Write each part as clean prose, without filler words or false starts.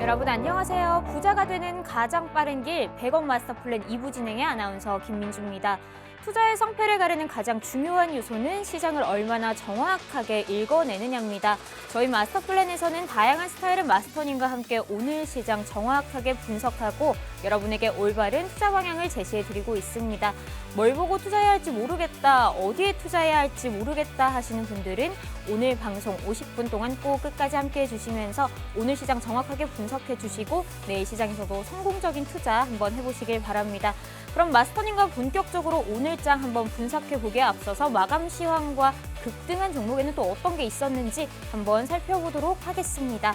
여러분 안녕하세요. 부자가 되는 가장 빠른 길 100억 마스터 플랜 2부 진행의 아나운서 김민주입니다. 투자의 성패를 가르는 가장 중요한 요소는 시장을 얼마나 정확하게 읽어내느냐입니다. 저희 마스터 플랜에서는 다양한 스타일의 마스터님과 함께 오늘 시장 정확하게 분석하고 여러분에게 올바른 투자 방향을 제시해드리고 있습니다. 뭘 보고 투자해야 할지 모르겠다, 어디에 투자해야 할지 모르겠다 하시는 분들은 오늘 방송 50분 동안 꼭 끝까지 함께해 주시면서 오늘 시장 정확하게 분석해 주시고 내일 시장에서도 성공적인 투자 한번 해보시길 바랍니다. 그럼 마스터님과 본격적으로 오늘장 한번 분석해보기에 앞서서 마감 시황과 급등한 종목에는 또 어떤 게 있었는지 한번 살펴보도록 하겠습니다.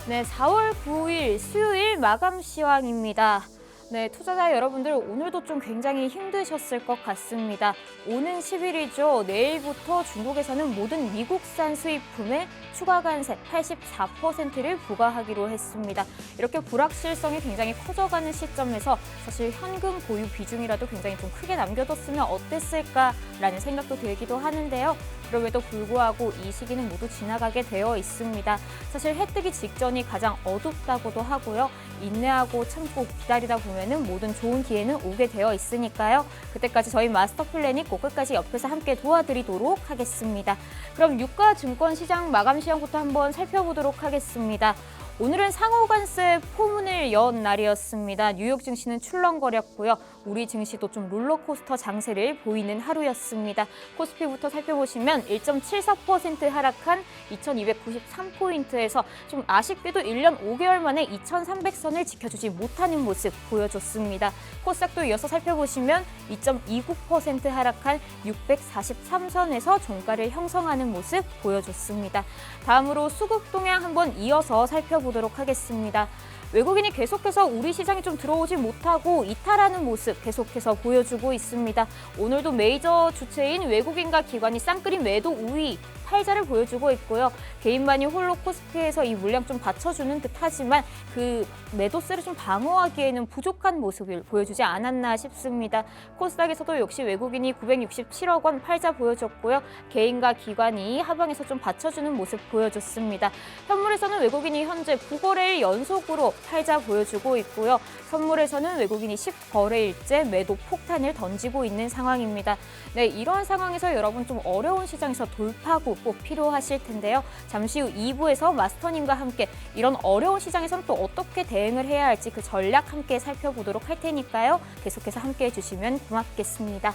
네, 4월 9일 수요일 마감 시황입니다. 네, 투자자 여러분들 오늘도 좀 굉장히 힘드셨을 것 같습니다. 오는 10일이죠. 내일부터 중국에서는 모든 미국산 수입품에 추가 관세 84%를 부과하기로 했습니다. 이렇게 불확실성이 굉장히 커져가는 시점에서 사실 현금 보유 비중이라도 굉장히 좀 크게 남겨뒀으면 어땠을까라는 생각도 들기도 하는데요. 그럼에도 불구하고 이 시기는 모두 지나가게 되어 있습니다. 사실 해 뜨기 직전이 가장 어둡다고도 하고요. 인내하고 참고 기다리다 보면은 모든 좋은 기회는 오게 되어 있으니까요. 그때까지 저희 마스터 플랜이 꼭 끝까지 옆에서 함께 도와드리도록 하겠습니다. 그럼 유가 증권 시장 마감 시황부터 한번 살펴보도록 하겠습니다. 오늘은 상호관세 포문을 연 날이었습니다. 뉴욕 증시는 출렁거렸고요. 우리 증시도 좀 롤러코스터 장세를 보이는 하루였습니다. 코스피부터 살펴보시면 1.74% 하락한 2293포인트에서 좀 아쉽게도 1년 5개월 만에 2300선을 지켜주지 못하는 모습 보여줬습니다. 코스닥도 이어서 살펴보시면 2.29% 하락한 643선에서 종가를 형성하는 모습 보여줬습니다. 다음으로 수급 동향 한번 이어서 살펴보도록 하겠습니다. 외국인이 계속해서 우리 시장에 좀 들어오지 못하고 이탈하는 모습 계속해서 보여주고 있습니다. 오늘도 메이저 주체인 외국인과 기관이 쌍끌이 매도 우위 팔자를 보여주고 있고요. 개인만이 홀로 코스피에서 이 물량 좀 받쳐주는 듯하지만 그 매도세를 좀 방어하기에는 부족한 모습을 보여주지 않았나 싶습니다. 코스닥에서도 역시 외국인이 967억 원 팔자 보여줬고요. 개인과 기관이 하방에서 좀 받쳐주는 모습 보여줬습니다. 현물에서는 외국인이 현재 9거래일 연속으로 팔자 보여주고 있고요. 선물에서는 외국인이 10거래일째 매도 폭탄을 던지고 있는 상황입니다. 네, 이런 상황에서 여러분 좀 어려운 시장에서 돌파구 꼭 필요하실 텐데요. 잠시 후 2부에서 마스터님과 함께 이런 어려운 시장에서는 또 어떻게 대응을 해야 할지 그 전략 함께 살펴보도록 할 테니까요. 계속해서 함께해 주시면 고맙겠습니다.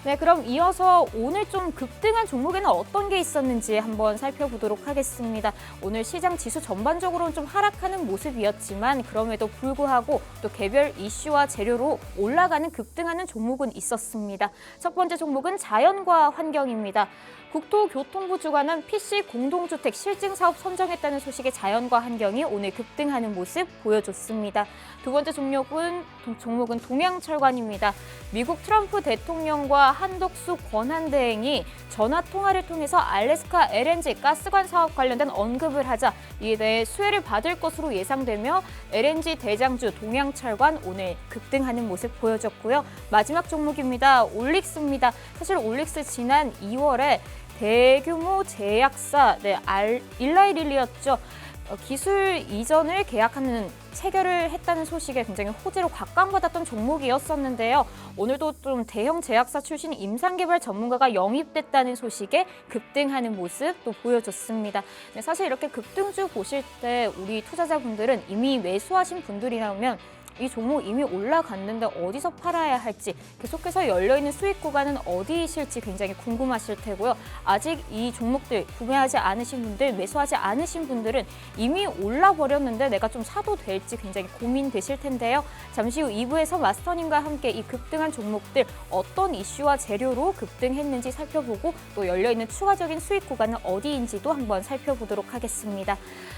네, 그럼 이어서 오늘 좀 급등한 종목에는 어떤 게 있었는지 한번 살펴보도록 하겠습니다. 오늘 시장 지수 전반적으로는 좀 하락하는 모습이었지만 그럼에도 불구하고 또 개별 이슈와 재료로 올라가는 급등하는 종목은 있었습니다. 첫 번째 종목은 자연과 환경입니다. 국토교통부 주관한 PC 공동주택 실증사업 선정했다는 소식에 자연과 환경이 오늘 급등하는 모습 보여줬습니다. 두 번째 종목은 동양철관입니다. 미국 트럼프 대통령과 한덕수 권한대행이 전화통화를 통해서 알래스카 LNG 가스관 사업 관련된 언급을 하자 이에 대해 수혜를 받을 것으로 예상되며 LNG 대장주 동양철관 오늘 급등하는 모습 보여줬고요. 마지막 종목입니다. 올릭스입니다. 사실 올릭스 지난 2월에 대규모 제약사 일라이릴리였죠. 기술 이전을 계약하는 체결을 했다는 소식에 굉장히 호재로 각광받았던 종목이었었는데요. 오늘도 좀 대형 제약사 출신 임상개발 전문가가 영입됐다는 소식에 급등하는 모습 또 보여줬습니다. 네, 사실 이렇게 급등주 보실 때 우리 투자자분들은 이미 매수하신 분들이라면 이 종목 이미 올라갔는데 어디서 팔아야 할지 계속해서 열려있는 수익 구간은 어디이실지 굉장히 궁금하실 테고요. 아직 이 종목들 구매하지 않으신 분들, 매수하지 않으신 분들은 이미 올라버렸는데 내가 좀 사도 될지 굉장히 고민되실 텐데요. 잠시 후 2부에서 마스터님과 함께 이 급등한 종목들 어떤 이슈와 재료로 급등했는지 살펴보고 또 열려있는 추가적인 수익 구간은 어디인지도 한번 살펴보도록 하겠습니다.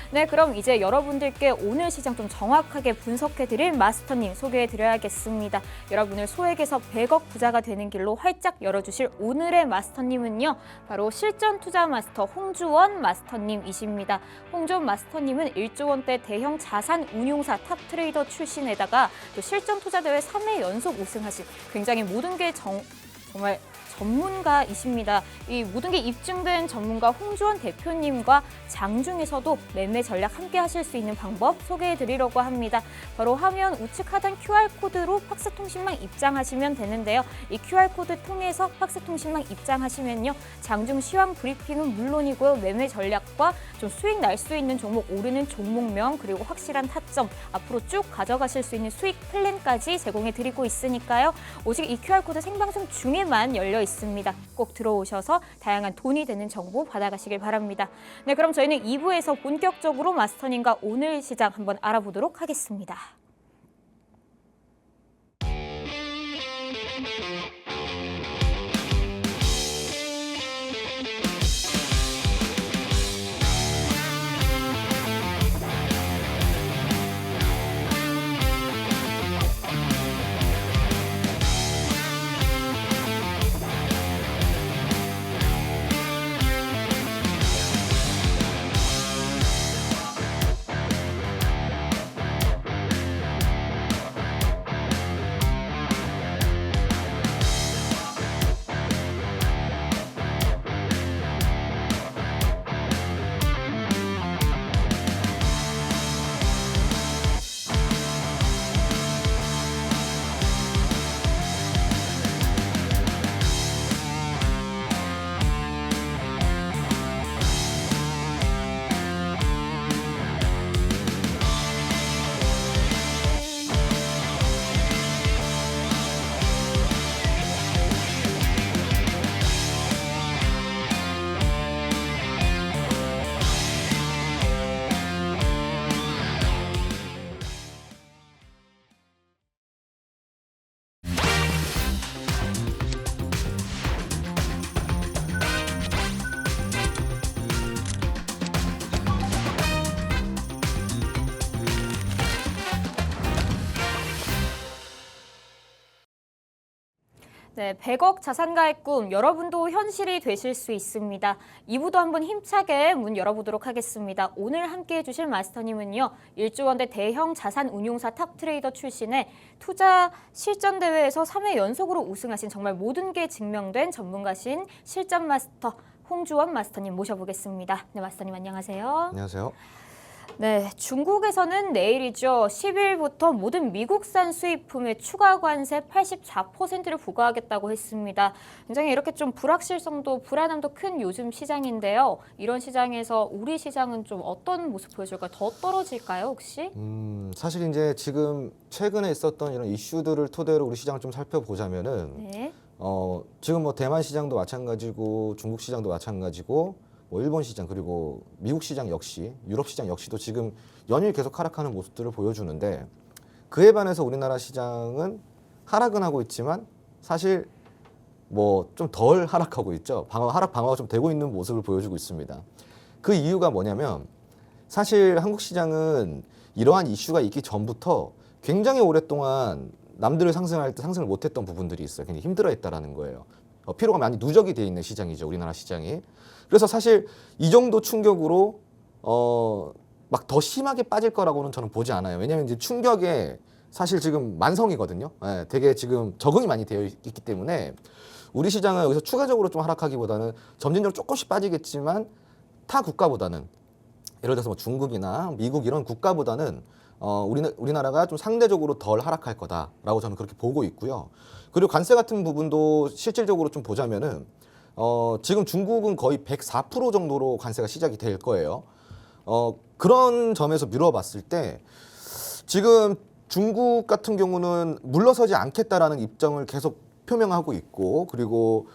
네, 그럼 이제 여러분들께 오늘 시장 좀 정확하게 분석해드릴 마스터님 소개해드려야겠습니다. 여러분을 소액에서 100억 부자가 되는 길로 활짝 열어주실 오늘의 마스터님은요. 바로 실전투자 마스터 홍주원 마스터님이십니다. 홍주원 마스터님은 1조 원대 대형 자산 운용사 탑 트레이더 출신에다가 또 실전투자대회 3회 연속 우승하신 굉장히 모든 게 정말 전문가이십니다. 이 모든 게 입증된 전문가 홍주원 대표님과 장중에서도 매매 전략 함께 하실 수 있는 방법 소개해 드리려고 합니다. 바로 화면 우측 하단 QR코드로 팍스통신망 입장하시면 되는데요. 이 QR코드 통해서 팍스통신망 입장하시면요. 장중 시황 브리핑은 물론이고요. 매매 전략과 좀 수익 날 수 있는 종목, 오르는 종목명, 그리고 확실한 타점, 앞으로 쭉 가져가실 수 있는 수익 플랜까지 제공해 드리고 있으니까요. 오직 이 QR코드 생방송 중에만 열려 있습니다. 꼭 들어오셔서 다양한 돈이 되는 정보 받아가시길 바랍니다. 네, 그럼 저희는 2부에서 본격적으로 마스터님과 오늘 시장 한번 알아보도록 하겠습니다. 네, 100억 자산가의 꿈 여러분도 현실이 되실 수 있습니다. 2부도 한번 힘차게 문 열어보도록 하겠습니다. 오늘 함께해 주실 마스터님은요. 1조 원대 대형 자산 운용사 탑 트레이더 출신의 투자 실전 대회에서 3회 연속으로 우승하신 정말 모든 게 증명된 전문가신 실전 마스터 홍주원 마스터님 모셔보겠습니다. 네, 마스터님 안녕하세요. 안녕하세요. 네, 중국에서는 내일이죠. 10일부터 모든 미국산 수입품에 추가 관세 84%를 부과하겠다고 했습니다. 굉장히 이렇게 좀 불확실성도 불안함도 큰 요즘 시장인데요. 이런 시장에서 우리 시장은 좀 어떤 모습 보여줄까요? 더 떨어질까요, 혹시? 사실 이제 지금 최근에 있었던 이런 이슈들을 토대로 우리 시장을 좀 살펴보자면은 네. 지금 뭐 대만 시장도 마찬가지고 중국 시장도 마찬가지고 뭐 일본 시장 그리고 미국 시장 역시 유럽 시장 역시도 지금 연일 계속 하락하는 모습들을 보여주는데 그에 반해서 우리나라 시장은 하락은 하고 있지만 사실 뭐 좀 덜 하락하고 있죠. 하락 방어가 좀 되고 있는 모습을 보여주고 있습니다. 그 이유가 뭐냐면 사실 한국 시장은 이러한 이슈가 있기 전부터 굉장히 오랫동안 남들을 상승할 때 상승을 못했던 부분들이 있어요. 굉장히 힘들어했다라는 거예요. 피로가 많이 누적이 돼 있는 시장이죠, 우리나라 시장이. 그래서 사실 이 정도 충격으로 막 더 심하게 빠질 거라고는 저는 보지 않아요. 왜냐하면 이제 충격에 사실 지금 만성이거든요. 예, 되게 지금 적응이 많이 되어 있기 때문에 우리 시장은 여기서 추가적으로 좀 하락하기보다는 점진적으로 조금씩 빠지겠지만 타 국가보다는 예를 들어서 뭐 중국이나 미국 이런 국가보다는 우리나라가 좀 상대적으로 덜 하락할 거다라고 저는 그렇게 보고 있고요. 그리고 관세 같은 부분도 실질적으로 좀 보자면은 지금 중국은 거의 104% 정도로 관세가 시작이 될 거예요. 그런 점에서 미뤄봤을 때 지금 중국 같은 경우는 물러서지 않겠다라는 입장을 계속 표명하고 있고 그리고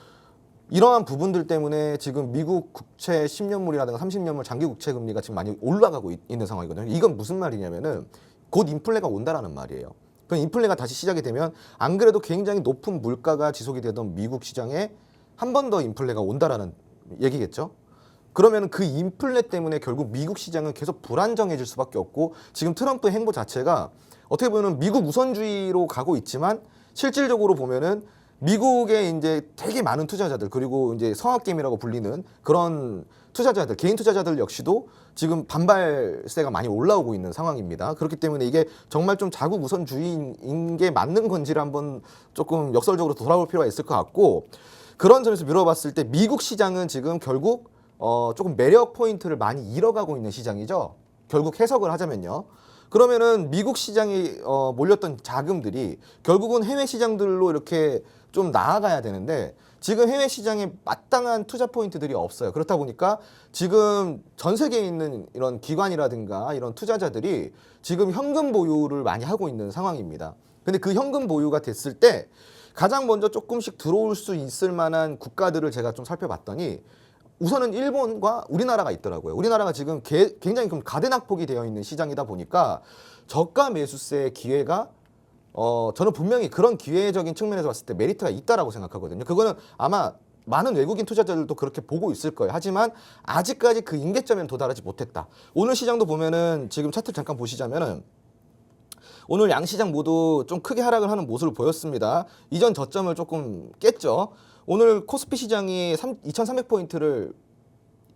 이러한 부분들 때문에 지금 미국 국채 10년물이라든가 30년물 장기 국채 금리가 지금 많이 올라가고 있는 상황이거든요. 이건 무슨 말이냐면은 곧 인플레가 온다라는 말이에요. 그 인플레가 다시 시작이 되면 안 그래도 굉장히 높은 물가가 지속이 되던 미국 시장에 한 번 더 인플레가 온다라는 얘기겠죠. 그러면 그 인플레 때문에 결국 미국 시장은 계속 불안정해질 수밖에 없고 지금 트럼프 행보 자체가 어떻게 보면 미국 우선주의로 가고 있지만 실질적으로 보면은 미국에 이제 되게 많은 투자자들 그리고 이제 성악겜이라고 불리는 그런 투자자들, 개인 투자자들 역시도 지금 반발세가 많이 올라오고 있는 상황입니다. 그렇기 때문에 이게 정말 좀 자국 우선주의인 게 맞는 건지를 한번 조금 역설적으로 돌아볼 필요가 있을 것 같고 그런 점에서 미뤄봤을 때 미국 시장은 지금 결국 조금 매력 포인트를 많이 잃어가고 있는 시장이죠. 결국 해석을 하자면요. 그러면은 미국 시장이 몰렸던 자금들이 결국은 해외 시장들로 이렇게 좀 나아가야 되는데 지금 해외 시장에 마땅한 투자 포인트들이 없어요. 그렇다 보니까 지금 전 세계에 있는 이런 기관이라든가 이런 투자자들이 지금 현금 보유를 많이 하고 있는 상황입니다. 근데 그 현금 보유가 됐을 때 가장 먼저 조금씩 들어올 수 있을 만한 국가들을 제가 좀 살펴봤더니 우선은 일본과 우리나라가 있더라고요. 우리나라가 지금 굉장히 좀 가대낙폭이 되어 있는 시장이다 보니까 저가 매수세 기회가 저는 분명히 그런 기회적인 측면에서 봤을 때 메리트가 있다라고 생각하거든요. 그거는 아마 많은 외국인 투자자들도 그렇게 보고 있을 거예요. 하지만 아직까지 그 임계점에 도달하지 못했다. 오늘 시장도 보면은 지금 차트 잠깐 보시자면은 오늘 양시장 모두 좀 크게 하락을 하는 모습을 보였습니다. 이전 저점을 조금 깼죠. 오늘 코스피 시장이 2,300포인트를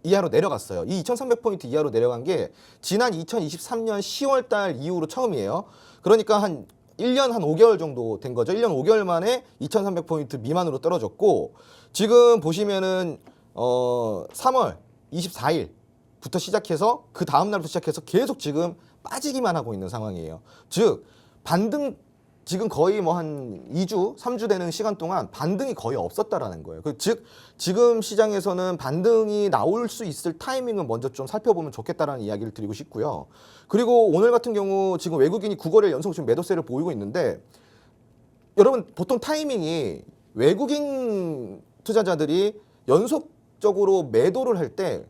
이하로 내려갔어요. 이 2,300포인트 이하로 내려간 게 지난 2023년 10월 달 이후로 처음이에요. 그러니까 한 1년 한 5개월 정도 된 거죠. 1년 5개월 만에 2,300포인트 미만으로 떨어졌고 지금 보시면은 3월 24일부터 시작해서 그 다음 날부터 시작해서 계속 지금 빠지기만 하고 있는 상황이에요. 즉 반등 지금 거의 뭐 한 2주, 3주 되는 시간 동안 반등이 거의 없었다라는 거예요. 즉 지금 시장에서는 반등이 나올 수 있을 타이밍은 먼저 좀 살펴보면 좋겠다라는 이야기를 드리고 싶고요. 그리고 오늘 같은 경우 지금 외국인이 9거래일 연속 지금 매도세를 보이고 있는데 여러분 보통 타이밍이 외국인 투자자들이 연속적으로 매도를 할 때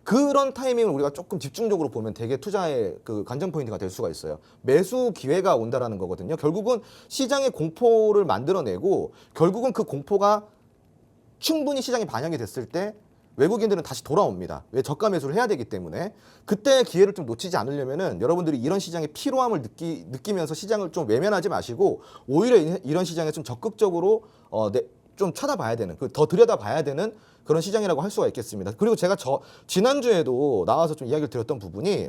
그런 타이밍을 우리가 조금 집중적으로 보면 되게 투자의 그 관전 포인트가 될 수가 있어요. 매수 기회가 온다라는 거거든요. 결국은 시장의 공포를 만들어내고 결국은 그 공포가 충분히 시장에 반영이 됐을 때 외국인들은 다시 돌아옵니다. 왜? 저가 매수를 해야 되기 때문에. 그때 기회를 좀 놓치지 않으려면은 여러분들이 이런 시장의 피로함을 느끼면서 시장을 좀 외면하지 마시고 오히려 이런 시장에 좀 적극적으로 좀 쳐다봐야 되는, 더 들여다봐야 되는 그런 시장이라고 할 수가 있겠습니다. 그리고 제가 지난주에도 나와서 좀 이야기를 드렸던 부분이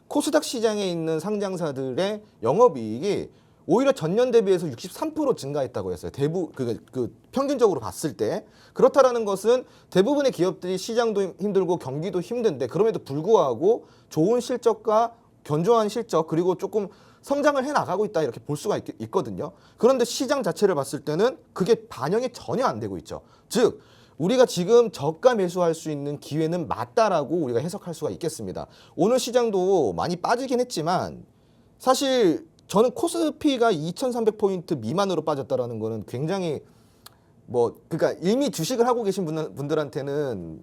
코스닥 시장에 있는 상장사들의 영업이익이 오히려 전년 대비해서 63% 증가했다고 했어요. 평균적으로 봤을 때. 그렇다라는 것은 대부분의 기업들이 시장도 힘들고 경기도 힘든데 그럼에도 불구하고 좋은 실적과 견조한 실적 그리고 조금 성장을 해나가고 있다 이렇게 볼 수가 있거든요. 그런데 시장 자체를 봤을 때는 그게 반영이 전혀 안 되고 있죠. 즉 우리가 지금 저가 매수할 수 있는 기회는 맞다라고 우리가 해석할 수가 있겠습니다. 오늘 시장도 많이 빠지긴 했지만 사실 저는 코스피가 2,300포인트 미만으로 빠졌다라는 거는 굉장히 그러니까 이미 주식을 하고 계신 분들한테는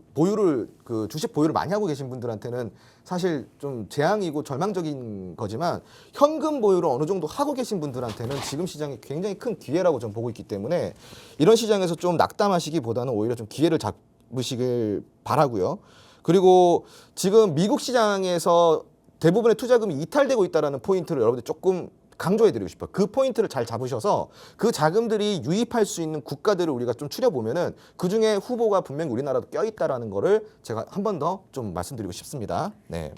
주식 보유를 많이 하고 계신 분들한테는 사실 좀 재앙이고 절망적인 거지만 현금 보유를 어느 정도 하고 계신 분들한테는 지금 시장이 굉장히 큰 기회라고 좀 보고 있기 때문에 이런 시장에서 좀 낙담하시기보다는 오히려 좀 기회를 잡으시길 바라고요. 그리고 지금 미국 시장에서 대부분의 투자금이 이탈되고 있다는 포인트를 여러분들 조금 강조해드리고 싶어요. 그 포인트를 잘 잡으셔서 그 자금들이 유입할 수 있는 국가들을 우리가 좀 추려보면은 그 중에 후보가 분명히 우리나라도 껴있다라는 거를 제가 한 번 더 좀 말씀드리고 싶습니다. 네.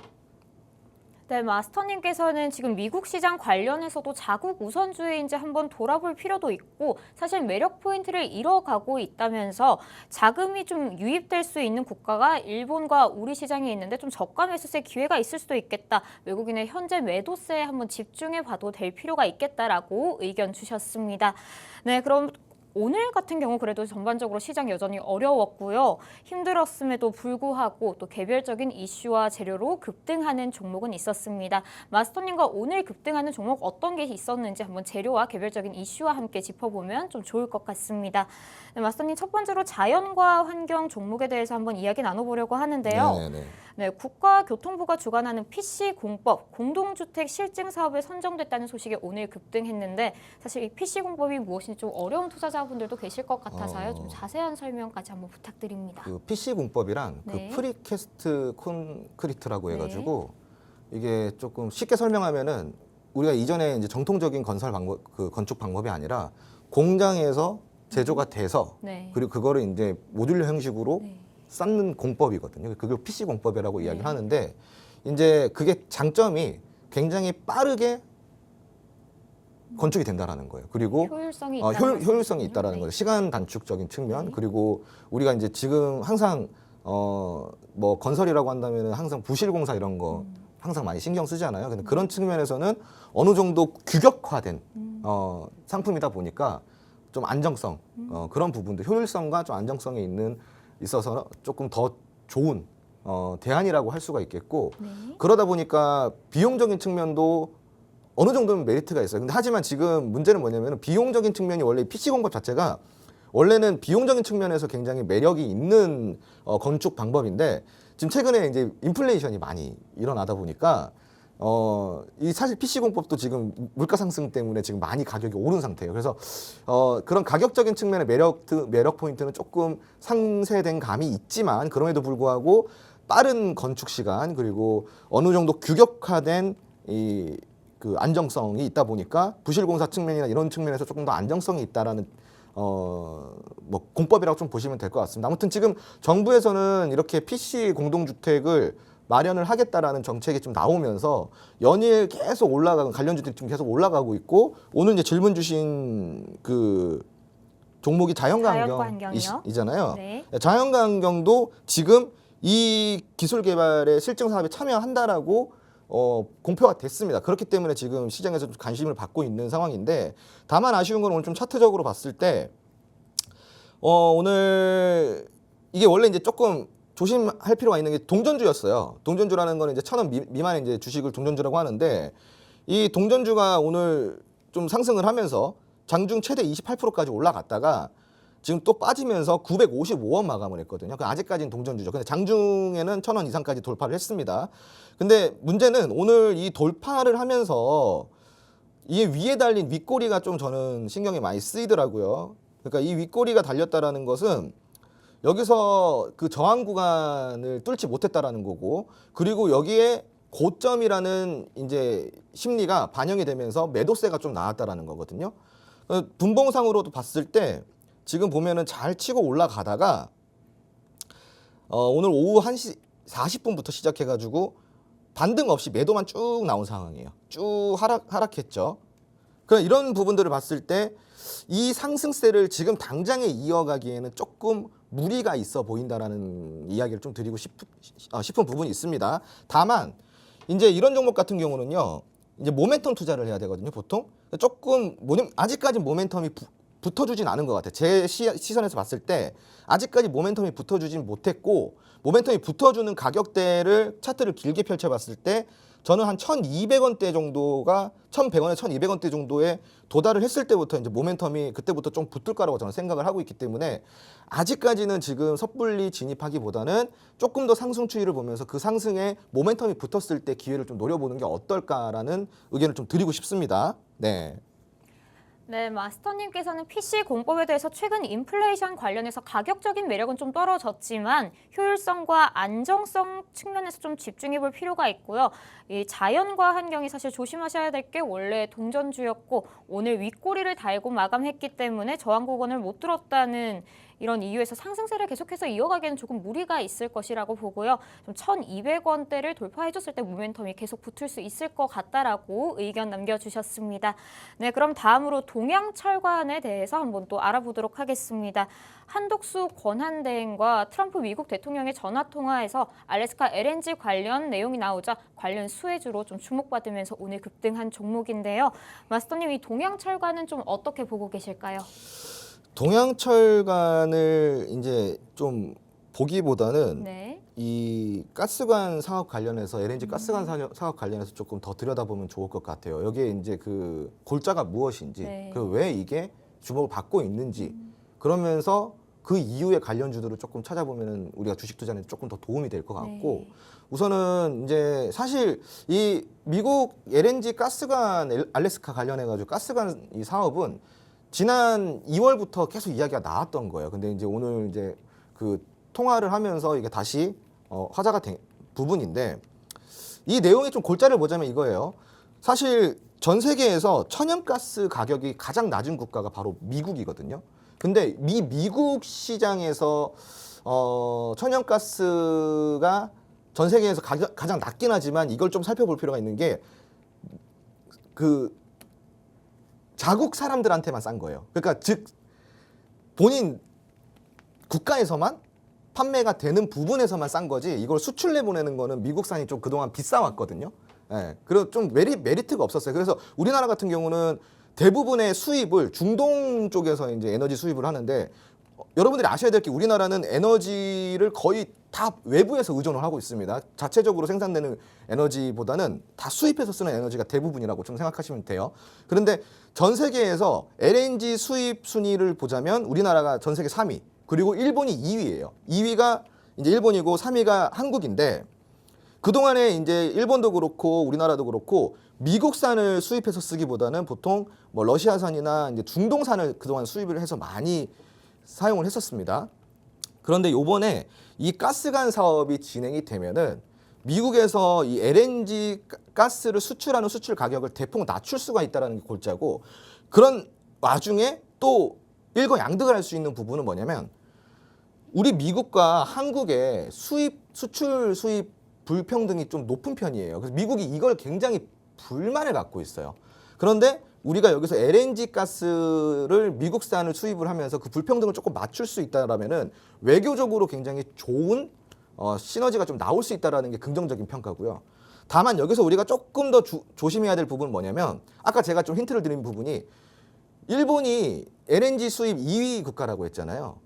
네, 마스터님께서는 지금 미국 시장 관련해서도 자국 우선주의인지 한번 돌아볼 필요도 있고 사실 매력 포인트를 잃어가고 있다면서 자금이 좀 유입될 수 있는 국가가 일본과 우리 시장에 있는데 좀 저가 매수세 기회가 있을 수도 있겠다. 외국인의 현재 매도세에 한번 집중해 봐도 될 필요가 있겠다라고 의견 주셨습니다. 네, 그럼 오늘 같은 경우 그래도 전반적으로 시장 여전히 어려웠고요. 힘들었음에도 불구하고 또 개별적인 이슈와 재료로 급등하는 종목은 있었습니다. 마스터님과 오늘 급등하는 종목 어떤 게 있었는지 한번 재료와 개별적인 이슈와 함께 짚어보면 좀 좋을 것 같습니다. 네, 마스터님 첫 번째로 자연과 환경 종목에 대해서 한번 이야기 나눠보려고 하는데요. 네네. 네, 국가교통부가 주관하는 PC공법 공동주택 실증 사업에 선정됐다는 소식이 오늘 급등했는데 사실 이 PC공법이 무엇인지 좀 어려운 투자자분들도 계실 것 같아서요. 좀 자세한 설명까지 한번 부탁드립니다. 그 PC 공법이랑 네. 그 프리캐스트 콘크리트라고 해가지고 이게 조금 쉽게 설명하면은 우리가 이전에 이제 정통적인 건축 방법이 아니라 공장에서 제조가 돼서 네. 그리고 그거를 이제 모듈러 형식으로 네. 쌓는 공법이거든요. 그걸 PC 공법이라고 이야기를 하는데 이제 그게 장점이 굉장히 빠르게 건축이 된다라는 거예요. 그리고 효율성이 있다는 효율성이 말씀이시군요. 있다라는 네. 거죠. 시간 단축적인 측면. 네. 그리고 우리가 이제 지금 항상 뭐 건설이라고 한다면은 항상 부실공사 이런 거 항상 많이 신경 쓰잖아요. 근데 그런 측면에서는 어느 정도 규격화된 상품이다 보니까 좀 안정성 그런 부분들 효율성과 좀 안정성에 있어서 조금 더 좋은 대안이라고 할 수가 있겠고 네. 그러다 보니까 비용적인 측면도 어느 정도는 메리트가 있어요. 근데 하지만 지금 문제는 뭐냐면 비용적인 측면이 원래 PC 공법 자체가 원래는 비용적인 측면에서 굉장히 매력이 있는 건축 방법인데 지금 최근에 이제 인플레이션이 많이 일어나다 보니까 이 사실 PC 공법도 지금 물가 상승 때문에 지금 많이 가격이 오른 상태예요. 그래서 그런 가격적인 측면의 매력 포인트는 조금 상쇄된 감이 있지만 그럼에도 불구하고 빠른 건축 시간 그리고 어느 정도 규격화된 그 안정성이 있다 보니까 부실공사 측면이나 이런 측면에서 조금 더 안정성이 있다라는 뭐 공법이라고 좀 보시면 될 것 같습니다. 아무튼 지금 정부에서는 이렇게 PC 공동주택을 마련을 하겠다라는 정책이 좀 나오면서 연일 계속 올라가고 관련주들이 좀 계속 올라가고 있고 오늘 이제 질문 주신 그 종목이 자연광경이잖아요. 네. 자연광경도 지금 이 기술 개발의 실증 사업에 참여한다라고 공표가 됐습니다. 그렇기 때문에 지금 시장에서 좀 관심을 받고 있는 상황인데 다만 아쉬운 건 오늘 좀 차트적으로 봤을 때 오늘 이게 원래 이제 조금 조심할 필요가 있는 게 동전주였어요. 동전주라는 거는 이제 1,000원 미만의 이제 주식을 동전주라고 하는데 이 동전주가 오늘 좀 상승을 하면서 장중 최대 28%까지 올라갔다가 지금 또 빠지면서 955원 마감을 했거든요. 아직까지는 동전주죠. 근데 장중에는 1,000원 이상까지 돌파를 했습니다. 근데 문제는 오늘 이 돌파를 하면서 이 위에 달린 윗꼬리가 좀 저는 신경이 많이 쓰이더라고요. 그러니까 이 윗꼬리가 달렸다라는 것은 여기서 그 저항 구간을 뚫지 못했다라는 거고 그리고 여기에 고점이라는 이제 심리가 반영이 되면서 매도세가 좀 나왔다라는 거거든요. 분봉상으로도 봤을 때 지금 보면은 잘 치고 올라가다가 오늘 오후 1시 40분부터 시작해가지고 반등 없이 매도만 쭉 나온 상황이에요. 쭉 하락했죠. 그럼 이런 부분들을 봤을 때 이 상승세를 지금 당장에 이어가기에는 조금 무리가 있어 보인다라는 이야기를 좀 드리고 싶은 부분이 있습니다. 다만 이제 이런 종목 같은 경우는요. 이제 모멘텀 투자를 해야 되거든요. 보통 조금 아직까지 모멘텀이 붙어주진 않은 것 같아요. 제 시선에서 봤을 때 아직까지 모멘텀이 붙어주진 못했고 모멘텀이 붙어주는 가격대를 차트를 길게 펼쳐봤을 때 저는 한 1,200원대 정도가 1,100원에 1,200원대 정도에 도달을 했을 때부터 이제 모멘텀이 그때부터 좀 붙을 거라고 저는 생각을 하고 있기 때문에 아직까지는 지금 섣불리 진입하기보다는 조금 더 상승 추이를 보면서 그 상승에 모멘텀이 붙었을 때 기회를 좀 노려보는 게 어떨까라는 의견을 좀 드리고 싶습니다. 네. 네, 마스터님께서는 PC 공법에 대해서 최근 인플레이션 관련해서 가격적인 매력은 좀 떨어졌지만 효율성과 안정성 측면에서 좀 집중해 볼 필요가 있고요. 이 자연과 환경이 사실 조심하셔야 될 게 원래 동전주였고 오늘 윗꼬리를 달고 마감했기 때문에 저항 구간을 못 뚫었다는 이런 이유에서 상승세를 계속해서 이어가기에는 조금 무리가 있을 것이라고 보고요. 좀 1,200원대를 돌파해줬을 때 모멘텀이 계속 붙을 수 있을 것 같다라고 의견 남겨주셨습니다. 네, 그럼 다음으로 동양철관에 대해서 한번 또 알아보도록 하겠습니다. 한독수 권한대행과 트럼프 미국 대통령의 전화통화에서 알래스카 LNG 관련 내용이 나오자 관련 수혜주로 좀 주목받으면서 오늘 급등한 종목인데요. 마스터님, 이 동양철관은 좀 어떻게 보고 계실까요? 동양철관을 이제 좀 보기보다는 네. 이 가스관 사업 관련해서 LNG 가스관 사업 관련해서 조금 더 들여다보면 좋을 것 같아요. 여기에 이제 그 골자가 무엇인지, 네. 그 왜 이게 주목을 받고 있는지, 그러면서 그 이후의 관련주들을 조금 찾아보면은 우리가 주식 투자는 조금 더 도움이 될 것 같고, 네. 우선은 이제 사실 이 미국 LNG 가스관 알래스카 관련해가지고 가스관 이 사업은 지난 2월부터 계속 이야기가 나왔던 거예요. 근데 이제 오늘 이제 그 통화를 하면서 이게 다시 화제가 된 부분인데 이 내용이 좀 골자를 보자면 이거예요. 사실 전 세계에서 천연가스 가격이 가장 낮은 국가가 바로 미국이거든요. 근데 미국 시장에서 천연가스가 전 세계에서 가장 낮긴 하지만 이걸 좀 살펴볼 필요가 있는 게 그 자국 사람들한테만 싼 거예요. 그러니까 즉 본인 국가에서만 판매가 되는 부분에서만 싼 거지 이걸 수출 내보내는 거는 미국산이 좀 그동안 비싸왔거든요. 예, 그리고 좀 메리트가 없었어요. 그래서 우리나라 같은 경우는 대부분의 수입을 중동 쪽에서 이제 에너지 수입을 하는데 여러분들이 아셔야 될 게 우리나라는 에너지를 거의 다 외부에서 의존을 하고 있습니다. 자체적으로 생산되는 에너지보다는 다 수입해서 쓰는 에너지가 대부분이라고 좀 생각하시면 돼요. 그런데 전 세계에서 LNG 수입 순위를 보자면 우리나라가 전 세계 3위, 그리고 일본이 2위예요. 2위가 이제 일본이고 3위가 한국인데 그동안에 이제 일본도 그렇고 우리나라도 그렇고 미국산을 수입해서 쓰기보다는 보통 뭐 러시아산이나 이제 중동산을 그동안 수입을 해서 많이 사용을 했었습니다. 그런데 요번에 이 가스관 사업이 진행이 되면은 미국에서 이 LNG 가스를 수출하는 수출 가격을 대폭 낮출 수가 있다는 게 골자고, 그런 와중에 또 일거양득을 할 수 있는 부분은 뭐냐면 우리 미국과 한국의 수출 수입 불평등이 좀 높은 편이에요. 그래서 미국이 이걸 굉장히 불만을 갖고 있어요. 그런데 우리가 여기서 LNG 가스를 미국산을 수입을 하면서 그 불평등을 조금 맞출 수 있다라면은 외교적으로 굉장히 좋은 시너지가 좀 나올 수 있다라는 게 긍정적인 평가고요. 다만 여기서 우리가 조금 더 조심해야 될 부분은 뭐냐면 아까 제가 좀 힌트를 드린 부분이 일본이 LNG 수입 2위 국가라고 했잖아요.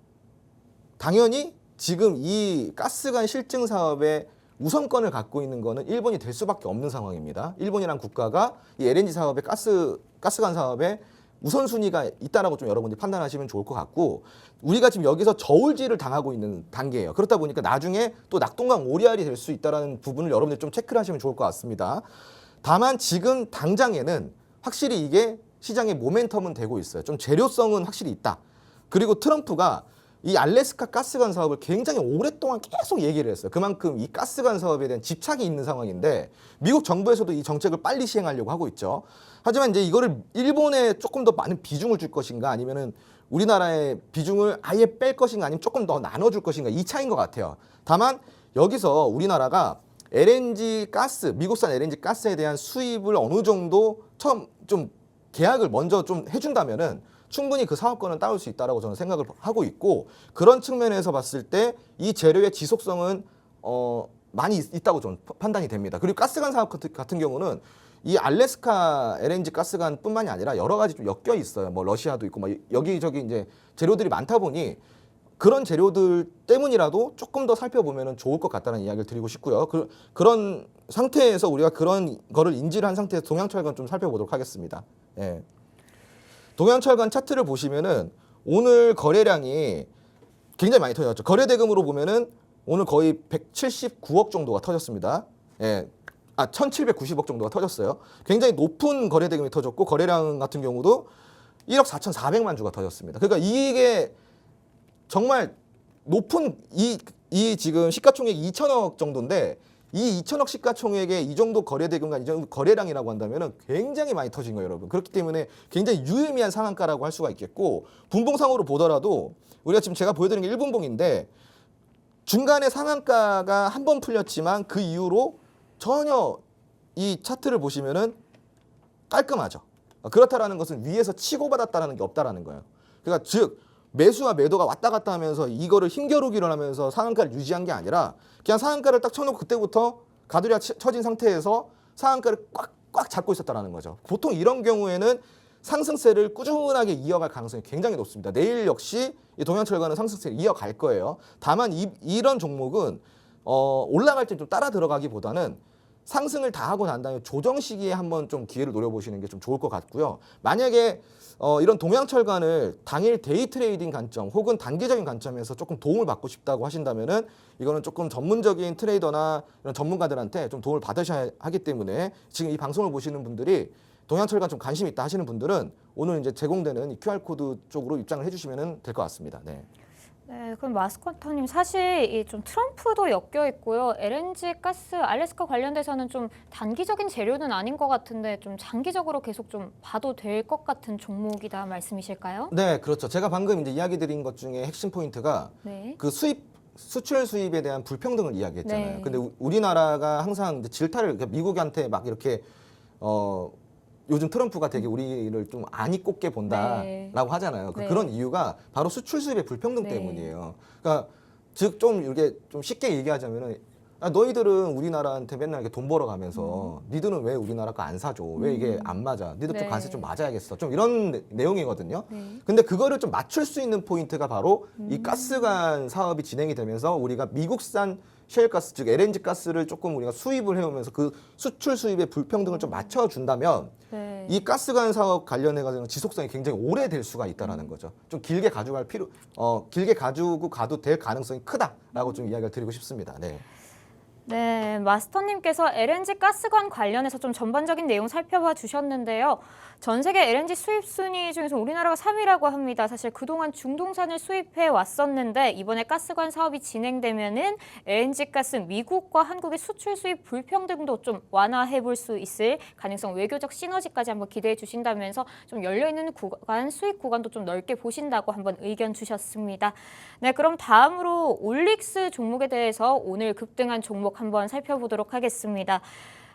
당연히 지금 이 가스관 실증 사업에 우선권을 갖고 있는 거는 일본이 될 수밖에 없는 상황입니다. 일본이란 국가가 이 LNG 사업에 가스관 사업에 우선순위가 있다라고 좀 여러분들이 판단하시면 좋을 것 같고, 우리가 지금 여기서 저울질을 당하고 있는 단계예요. 그렇다 보니까 나중에 또 낙동강 오리알이 될 수 있다는 부분을 여러분들이 좀 체크를 하시면 좋을 것 같습니다. 다만 지금 당장에는 확실히 이게 시장의 모멘텀은 되고 있어요. 좀 재료성은 확실히 있다. 그리고 트럼프가 이 알래스카 가스관 사업을 굉장히 오랫동안 계속 얘기를 했어요. 그만큼 이 가스관 사업에 대한 집착이 있는 상황인데 미국 정부에서도 이 정책을 빨리 시행하려고 하고 있죠. 하지만 이제 이거를 일본에 조금 더 많은 비중을 줄 것인가 아니면은 우리나라의 비중을 아예 뺄 것인가 아니면 조금 더 나눠줄 것인가 이 차이인 것 같아요. 다만 여기서 우리나라가 LNG 가스, 미국산 LNG 가스에 대한 수입을 어느 정도 처음 좀 계약을 먼저 좀 해준다면은 충분히 그 사업권은 따올 수 있다라고 저는 생각을 하고 있고, 그런 측면에서 봤을 때 이 재료의 지속성은 많이 있다고 저는 판단이 됩니다. 그리고 가스관 사업 같은 경우는 이 알래스카 LNG 가스관뿐만이 아니라 여러 가지 좀 엮여 있어요. 뭐 러시아도 있고 막 여기저기 이제 재료들이 많다 보니 그런 재료들 때문이라도 조금 더 살펴보면 좋을 것 같다는 이야기를 드리고 싶고요. 그런 상태에서 우리가 그런 거를 인지를 한 상태에서 동양철강 좀 살펴보도록 하겠습니다. 예. 동양철강 차트를 보시면은 오늘 거래량이 굉장히 많이 터졌죠. 거래대금으로 보면은 오늘 거의 179억 정도가 터졌습니다. 예. 1,790억 정도가 터졌어요. 굉장히 높은 거래대금이 터졌고 거래량 같은 경우도 1억 4,400만 주가 터졌습니다. 그러니까 이게 정말 높은 이 지금 시가총액이 2천억 정도인데 이 2천억 시가총액에 이 정도 거래대금과 이 정도 거래량이라고 한다면 굉장히 많이 터진 거예요, 여러분. 그렇기 때문에 굉장히 유의미한 상한가라고 할 수가 있겠고, 분봉상으로 보더라도 우리가 지금 제가 보여드린 게 1분봉인데 중간에 상한가가 한 번 풀렸지만 그 이후로 전혀 이 차트를 보시면은 깔끔하죠. 그렇다라는 것은 위에서 치고받았다라는 게 없다라는 거예요. 그러니까 즉 매수와 매도가 왔다 갔다 하면서 이거를 힘겨루기를 하면서 상한가를 유지한 게 아니라 그냥 상한가를 딱 쳐놓고 그때부터 가두리가 쳐진 상태에서 상한가를 꽉 잡고 있었다는 거죠. 보통 이런 경우에는 상승세를 꾸준하게 이어갈 가능성이 굉장히 높습니다. 내일 역시 이 동양철강은 상승세를 이어갈 거예요. 다만 이런 종목은 올라갈 때 좀 따라 들어가기보다는 상승을 다 하고 난 다음에 조정 시기에 한번 좀 기회를 노려보시는 게 좀 좋을 것 같고요. 만약에 이런 동양철강을 당일 데이 트레이딩 관점 혹은 단기적인 관점에서 조금 도움을 받고 싶다고 하신다면은 이거는 조금 전문적인 트레이더나 이런 전문가들한테 좀 도움을 받으셔야 하기 때문에 지금 이 방송을 보시는 분들이 동양철강 좀 관심 있다 하시는 분들은 오늘 이제 제공되는 이 QR코드 쪽으로 입장을 해주시면 될 것 같습니다. 네. 네, 그럼 마스코터님 사실 이 좀 트럼프도 엮여 있고요. LNG 가스 알래스카 관련돼서는 좀 단기적인 재료는 아닌 것 같은데 좀 장기적으로 계속 좀 봐도 될 것 같은 종목이다 말씀이실까요? 네, 그렇죠. 제가 방금 이제 이야기 드린 것 중에 핵심 포인트가 네. 그 수출 수입에 대한 불평등을 이야기했잖아요. 네. 근데 우리나라가 항상 이제 질타를 미국한테 막 이렇게 요즘 트럼프가 되게 우리를 좀 안이 꼽게 본다라고 네. 하잖아요. 네. 그런 이유가 바로 수출 수입의 불평등 네. 때문이에요. 그러니까 즉 좀 이렇게 좀 쉽게 얘기하자면은 너희들은 우리나라한테 맨날 이렇게 돈 벌어가면서 니들은 왜 우리나라 거 안 사줘? 왜 이게 안 맞아? 니들도 네. 관세 좀 맞아야겠어. 좀 이런 내용이거든요. 네. 근데 그거를 좀 맞출 수 있는 포인트가 바로 이 가스관 사업이 진행이 되면서 우리가 미국산 셰일가스 즉 LNG 가스를 조금 우리가 수입을 해오면서 그 수출 수입의 불평등을 좀 맞춰준다면 네. 이 가스관 사업 관련해 가지고 지속성이 굉장히 오래될 수가 있다라는 거죠. 좀 길게 가져갈 길게 가지고 가도 될 가능성이 크다라고 좀 이야기를 드리고 싶습니다. 네. 네, 마스터님께서 LNG 가스관 관련해서 좀 전반적인 내용 살펴봐 주셨는데요. 전 세계 LNG 수입 순위 중에서 우리나라가 3위라고 합니다. 사실 그동안 중동산을 수입해 왔었는데 이번에 가스관 사업이 진행되면은 LNG 가스 미국과 한국의 수출 수입 불평등도 좀 완화해 볼 수 있을 가능성, 외교적 시너지까지 한번 기대해 주신다면서 좀 열려 있는 구간, 수입 구간도 좀 넓게 보신다고 한번 의견 주셨습니다. 네, 그럼 다음으로 올릭스 종목에 대해서 오늘 급등한 종목 한번 살펴보도록 하겠습니다.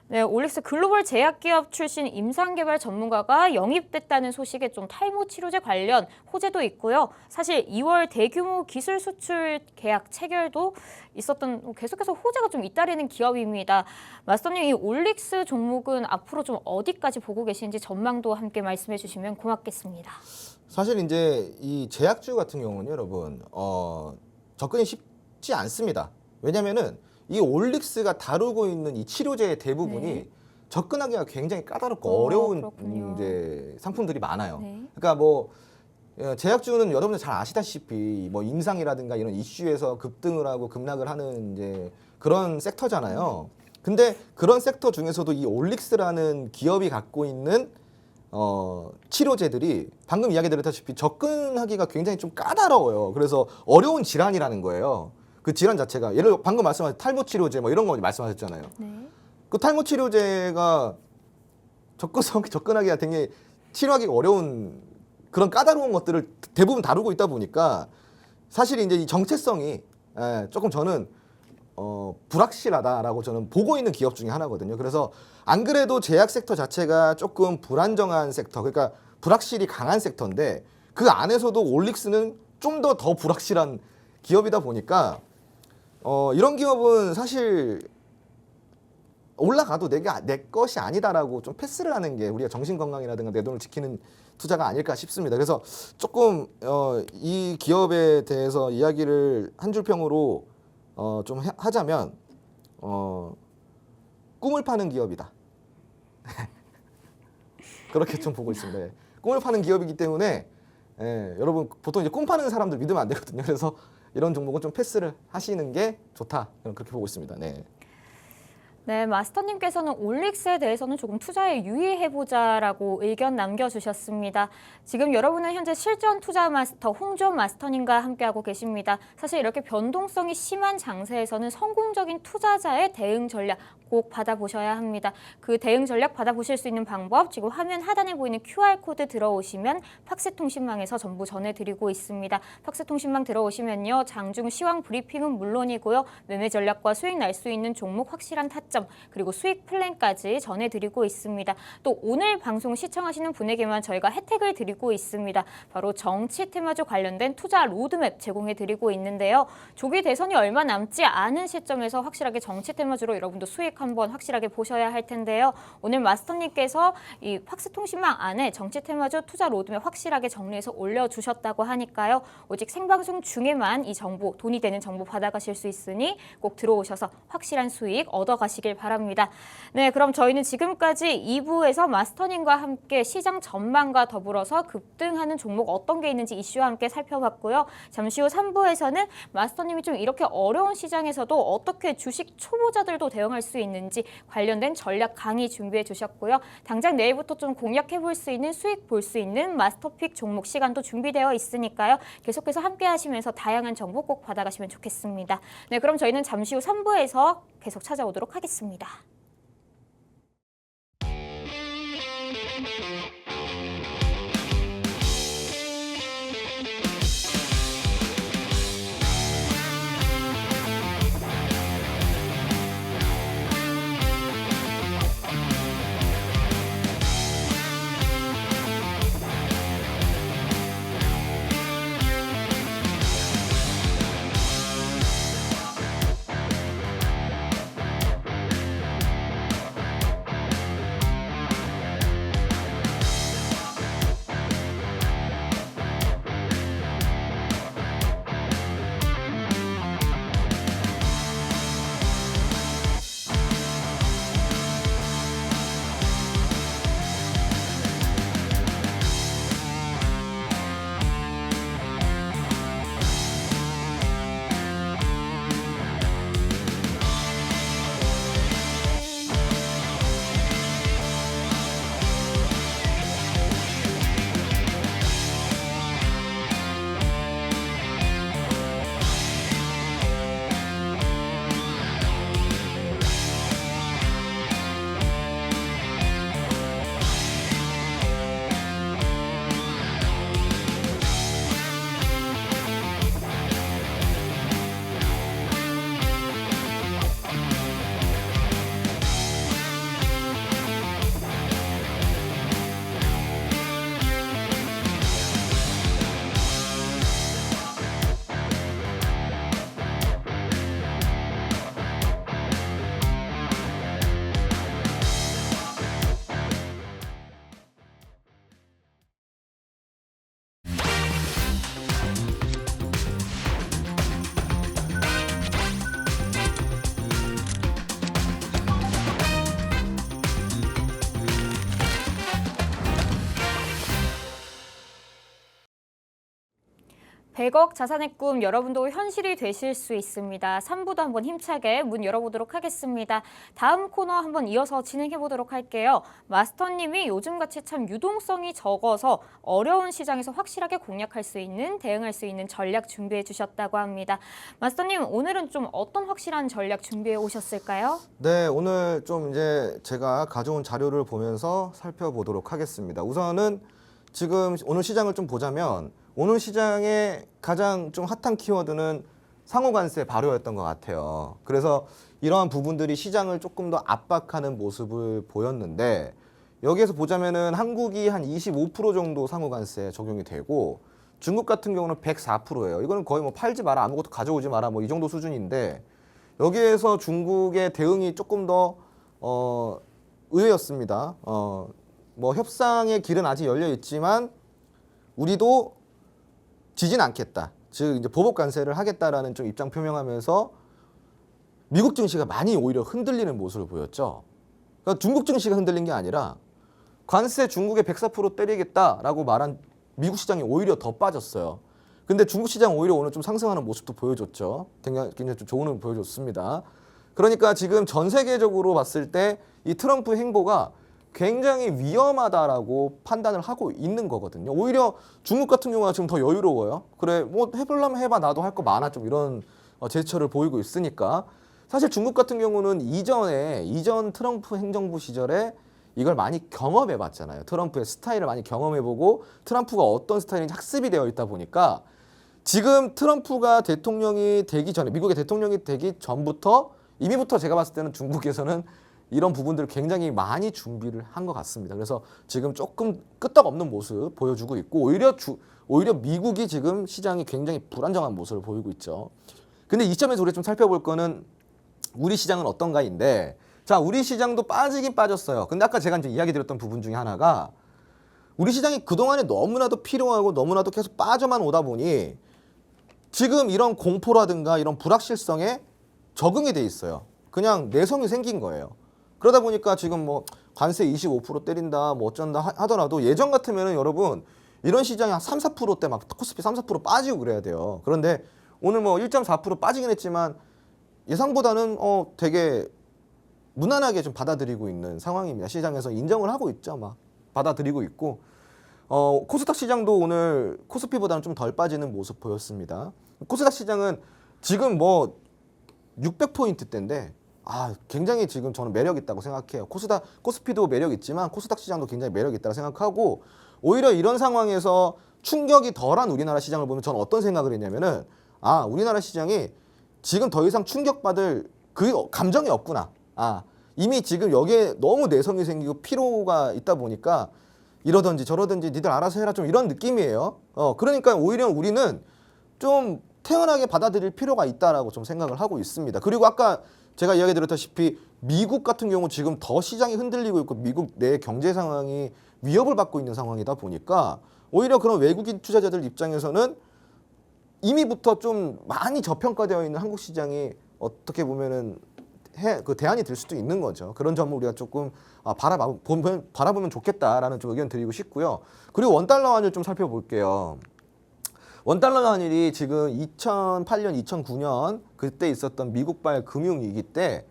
네, 올릭스 글로벌 제약기업 출신 임상개발 전문가가 영입됐다는 소식에 좀 탈모 치료제 관련 호재도 있고요. 사실 2월 대규모 기술 수출 계약 체결도 있었던 계속해서 호재가 좀 잇따르는 기업입니다. 마스터님, 이 올릭스 종목은 앞으로 좀 어디까지 보고 계신지 전망도 함께 말씀해 주시면 고맙겠습니다. 사실 이제 이 제약주 같은 경우는 여러분 접근이 쉽지 않습니다. 왜냐면은 이 올릭스가 다루고 있는 이 치료제의 대부분이 네. 접근하기가 굉장히 까다롭고 어려운 그렇군요. 이제 상품들이 많아요. 네. 그러니까 뭐 제약주는 여러분들 잘 아시다시피 뭐 임상이라든가 이런 이슈에서 급등을 하고 급락을 하는 이제 그런 섹터잖아요. 근데 그런 섹터 중에서도 이 올릭스라는 기업이 갖고 있는 치료제들이 방금 이야기 드렸다시피 접근하기가 굉장히 좀 까다로워요. 그래서 어려운 질환이라는 거예요. 그 질환 자체가 예를 들어 방금 말씀하신 탈모 치료제 뭐 이런 거 말씀하셨잖아요. 네. 그 탈모 치료제가 접근하기가 되게 치료하기가 어려운 그런 까다로운 것들을 대부분 다루고 있다 보니까 사실 이제 이 정체성이 조금 저는 불확실하다라고 저는 보고 있는 기업 중에 하나거든요. 그래서 안 그래도 제약 섹터 자체가 조금 불안정한 섹터, 그러니까 불확실이 강한 섹터인데 그 안에서도 올릭스는 좀 더 불확실한 기업이다 보니까 이런 기업은 사실 올라가도 내 것이 아니다라고 좀 패스를 하는 게 우리가 정신건강이라든가 내 돈을 지키는 투자가 아닐까 싶습니다. 그래서 조금 이 기업에 대해서 이야기를 한 줄 평으로 좀 하자면 꿈을 파는 기업이다. 그렇게 좀 보고 있습니다. 예. 꿈을 파는 기업이기 때문에 여러분 보통 이제 꿈 파는 사람들 믿으면 안 되거든요. 그래서 이런 종목은 좀 패스를 하시는 게 좋다. 저는 그렇게 보고 있습니다. 네. 네, 마스터님께서는 올릭스에 대해서는 조금 투자에 유의해보자라고 의견 남겨주셨습니다. 지금 여러분은 현재 실전 투자 마스터 홍준 마스터님과 함께하고 계십니다. 사실 이렇게 변동성이 심한 장세에서는 성공적인 투자자의 대응 전략 꼭 받아보셔야 합니다. 그 대응 전략 받아보실 수 있는 방법 지금 화면 하단에 보이는 QR코드 들어오시면 팍스통신망에서 전부 전해드리고 있습니다. 팍스통신망 들어오시면요. 장중 시황 브리핑은 물론이고요. 매매 전략과 수익 날 수 있는 종목 확실한 타점 그리고 수익 플랜까지 전해드리고 있습니다. 또 오늘 방송 시청하시는 분에게만 저희가 혜택을 드리고 있습니다. 바로 정치 테마주 관련된 투자 로드맵 제공해드리고 있는데요. 조기 대선이 얼마 남지 않은 시점에서 확실하게 정치 테마주로 여러분도 수익 한번 확실하게 보셔야 할 텐데요. 오늘 마스터님께서 이 팍스통신망 안에 정치 테마주 투자 로드맵 확실하게 정리해서 올려주셨다고 하니까요. 오직 생방송 중에만 이 정보, 돈이 되는 정보 받아가실 수 있으니 꼭 들어오셔서 확실한 수익 얻어가시길 바랍니다. 네, 그럼 저희는 지금까지 2부에서 마스터님과 함께 시장 전망과 더불어서 급등하는 종목 어떤 게 있는지 이슈와 함께 살펴봤고요. 잠시 후 3부에서는 마스터님이 좀 이렇게 어려운 시장에서도 어떻게 주식 초보자들도 대응할 수 있는지 관련된 전략 강의 준비해 주셨고요. 당장 내일부터 좀 공략해 볼 수 있는 수익 볼 수 있는 마스터픽 종목 시간도 준비되어 있으니까요. 계속해서 함께 하시면서 다양한 정보 꼭 받아가시면 좋겠습니다. 네, 그럼 저희는 잠시 후 3부에서 계속 찾아오도록 하겠습니다. 100억 자산의 꿈 여러분도 현실이 되실 수 있습니다. 3부도 한번 힘차게 문 열어보도록 하겠습니다. 다음 코너 한번 이어서 진행해 보도록 할게요. 마스터님이 요즘같이 참 유동성이 적어서 어려운 시장에서 확실하게 공략할 수 있는, 대응할 수 있는 전략 준비해 주셨다고 합니다. 마스터님, 오늘은 좀 어떤 확실한 전략 준비해 오셨을까요? 네, 오늘 좀 이제 제가 가져온 자료를 보면서 살펴보도록 하겠습니다. 우선은 지금 오늘 시장을 좀 보자면 오늘 시장의 가장 좀 핫한 키워드는 상호관세 발효였던 것 같아요. 그래서 이러한 부분들이 시장을 조금 더 압박하는 모습을 보였는데 여기에서 보자면은 한국이 한 25% 정도 상호관세 적용이 되고 중국 같은 경우는 104%예요. 이거는 거의 뭐 팔지 마라, 아무것도 가져오지 마라 뭐 이 정도 수준인데 여기에서 중국의 대응이 조금 더 의외였습니다. 뭐 협상의 길은 아직 열려 있지만 우리도 지진 않겠다. 즉 이제 보복 관세를 하겠다라는 좀 입장 표명하면서 미국 증시가 많이 오히려 흔들리는 모습을 보였죠. 그러니까 중국 증시가 흔들린 게 아니라 관세 중국에 104% 때리겠다라고 말한 미국 시장이 오히려 더 빠졌어요. 근데 중국 시장 오히려 오늘 좀 상승하는 모습도 보여줬죠. 굉장히 좀 좋은 모습 보여줬습니다. 그러니까 지금 전 세계적으로 봤을 때 이 트럼프 행보가 굉장히 위험하다라고 판단을 하고 있는 거거든요. 오히려 중국 같은 경우가 지금 더 여유로워요. 그래, 뭐 해보려면 해봐, 나도 할 거 많아, 좀 이런 제스처를 보이고 있으니까. 사실 중국 같은 경우는 이전 트럼프 행정부 시절에 이걸 많이 경험해 봤잖아요. 트럼프의 스타일을 많이 경험해 보고 트럼프가 어떤 스타일인지 학습이 되어 있다 보니까 지금 트럼프가 대통령이 되기 전에, 미국의 대통령이 되기 전부터 이미부터 제가 봤을 때는 중국에서는 이런 부분들을 굉장히 많이 준비를 한 것 같습니다. 그래서 지금 조금 끄떡없는 모습 보여주고 있고 오히려 미국이 지금 시장이 굉장히 불안정한 모습을 보이고 있죠. 근데 이 점에서 우리가 좀 살펴볼 거는 우리 시장은 어떤가인데, 자, 우리 시장도 빠지긴 빠졌어요. 근데 아까 제가 이제 이야기 드렸던 부분 중에 하나가 우리 시장이 그동안에 너무나도 필요하고 너무나도 계속 빠져만 오다 보니 지금 이런 공포라든가 이런 불확실성에 적응이 돼 있어요. 그냥 내성이 생긴 거예요. 그러다 보니까 지금 뭐 관세 25% 때린다 뭐 어쩐다 하더라도 예전 같으면은 여러분 이런 시장이 한 3, 4%대 막 코스피 3, 4% 빠지고 그래야 돼요. 그런데 오늘 뭐 1.4% 빠지긴 했지만 예상보다는 되게 무난하게 좀 받아들이고 있는 상황입니다. 시장에서 인정을 하고 있죠. 막 받아들이고 있고 코스닥 시장도 오늘 코스피보다는 좀 덜 빠지는 모습 보였습니다. 코스닥 시장은 지금 뭐 600포인트대인데 굉장히 지금 저는 매력 있다고 생각해요. 코스피도 매력 있지만 코스닥 시장도 굉장히 매력 있다고 생각하고 오히려 이런 상황에서 충격이 덜한 우리나라 시장을 보면 저는 어떤 생각을 했냐면은 우리나라 시장이 지금 더 이상 충격받을 그 감정이 없구나. 이미 지금 여기에 너무 내성이 생기고 피로가 있다 보니까 이러든지 저러든지 니들 알아서 해라 좀 이런 느낌이에요. 그러니까 오히려 우리는 좀 태연하게 받아들일 필요가 있다라고 좀 생각을 하고 있습니다. 그리고 아까 제가 이야기 드렸다시피 미국 같은 경우 지금 더 시장이 흔들리고 있고 미국 내 경제 상황이 위협을 받고 있는 상황이다 보니까 오히려 그런 외국인 투자자들 입장에서는 이미부터 좀 많이 저평가되어 있는 한국 시장이 어떻게 보면은 그 대안이 될 수도 있는 거죠. 그런 점을 우리가 조금 바라보면 좋겠다라는 좀 의견 드리고 싶고요. 그리고 원달러 환율 좀 살펴볼게요. 원달러 환율이 지금 2008년, 2009년 그때 있었던 미국발 금융위기 때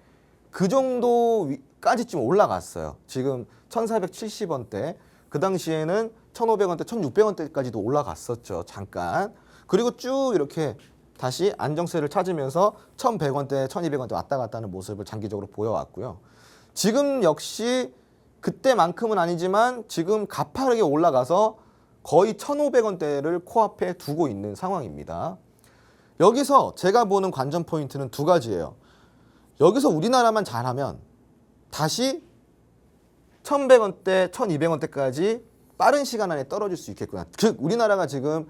그 정도까지 좀 올라갔어요. 지금 1,470원대, 그 당시에는 1,500원대, 1,600원대까지도 올라갔었죠. 잠깐. 그리고 쭉 이렇게 다시 안정세를 찾으면서 1,100원대, 1,200원대 왔다 갔다 하는 모습을 장기적으로 보여왔고요. 지금 역시 그때만큼은 아니지만 지금 가파르게 올라가서 거의 1,500원대를 코앞에 두고 있는 상황입니다. 여기서 제가 보는 관전 포인트는 두 가지예요. 여기서 우리나라만 잘하면 다시 1,100원대, 1,200원대까지 빠른 시간 안에 떨어질 수 있겠구나. 즉 우리나라가 지금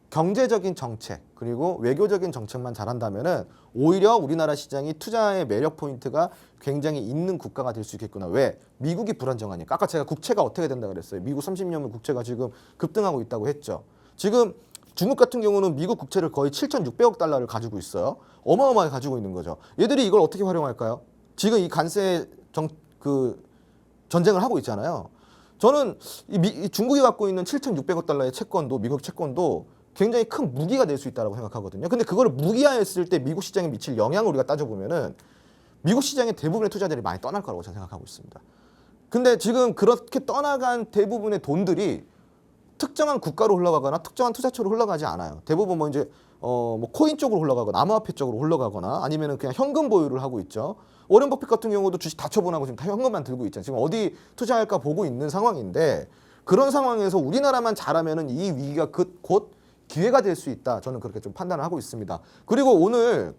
경제적인 정책 그리고 외교적인 정책만 잘한다면은 오히려 우리나라 시장이 투자의 매력 포인트가 굉장히 있는 국가가 될 수 있겠구나. 왜? 미국이 불안정하니까. 아까 제가 국채가 어떻게 된다 그랬어요. 미국 30년물 국채가 지금 급등하고 있다고 했죠. 지금 중국 같은 경우는 미국 국채를 거의 7,600억 달러를 가지고 있어요. 어마어마하게 가지고 있는 거죠. 얘들이 이걸 어떻게 활용할까요? 지금 이 관세 전쟁을 하고 있잖아요. 저는 이 중국이 갖고 있는 7,600억 달러의 채권도 미국 채권도 굉장히 큰 무기가 될 수 있다고 생각하거든요. 근데 그거를 무기화했을 때 미국 시장에 미칠 영향을 우리가 따져보면은 미국 시장의 대부분의 투자들이 많이 떠날 거라고 저는 생각하고 있습니다. 근데 지금 그렇게 떠나간 대부분의 돈들이 특정한 국가로 흘러가거나 특정한 투자처로 흘러가지 않아요. 대부분 뭐 이제 뭐 코인 쪽으로 흘러가거나 암호화폐 쪽으로 흘러가거나 아니면은 그냥 현금 보유를 하고 있죠. 오렌 버핏 같은 경우도 주식 다 처분하고 지금 다 현금만 들고 있잖아요. 지금 어디 투자할까 보고 있는 상황인데 그런 상황에서 우리나라만 잘하면은 이 위기가 곧 기회가 될 수 있다. 저는 그렇게 좀 판단을 하고 있습니다. 그리고 오늘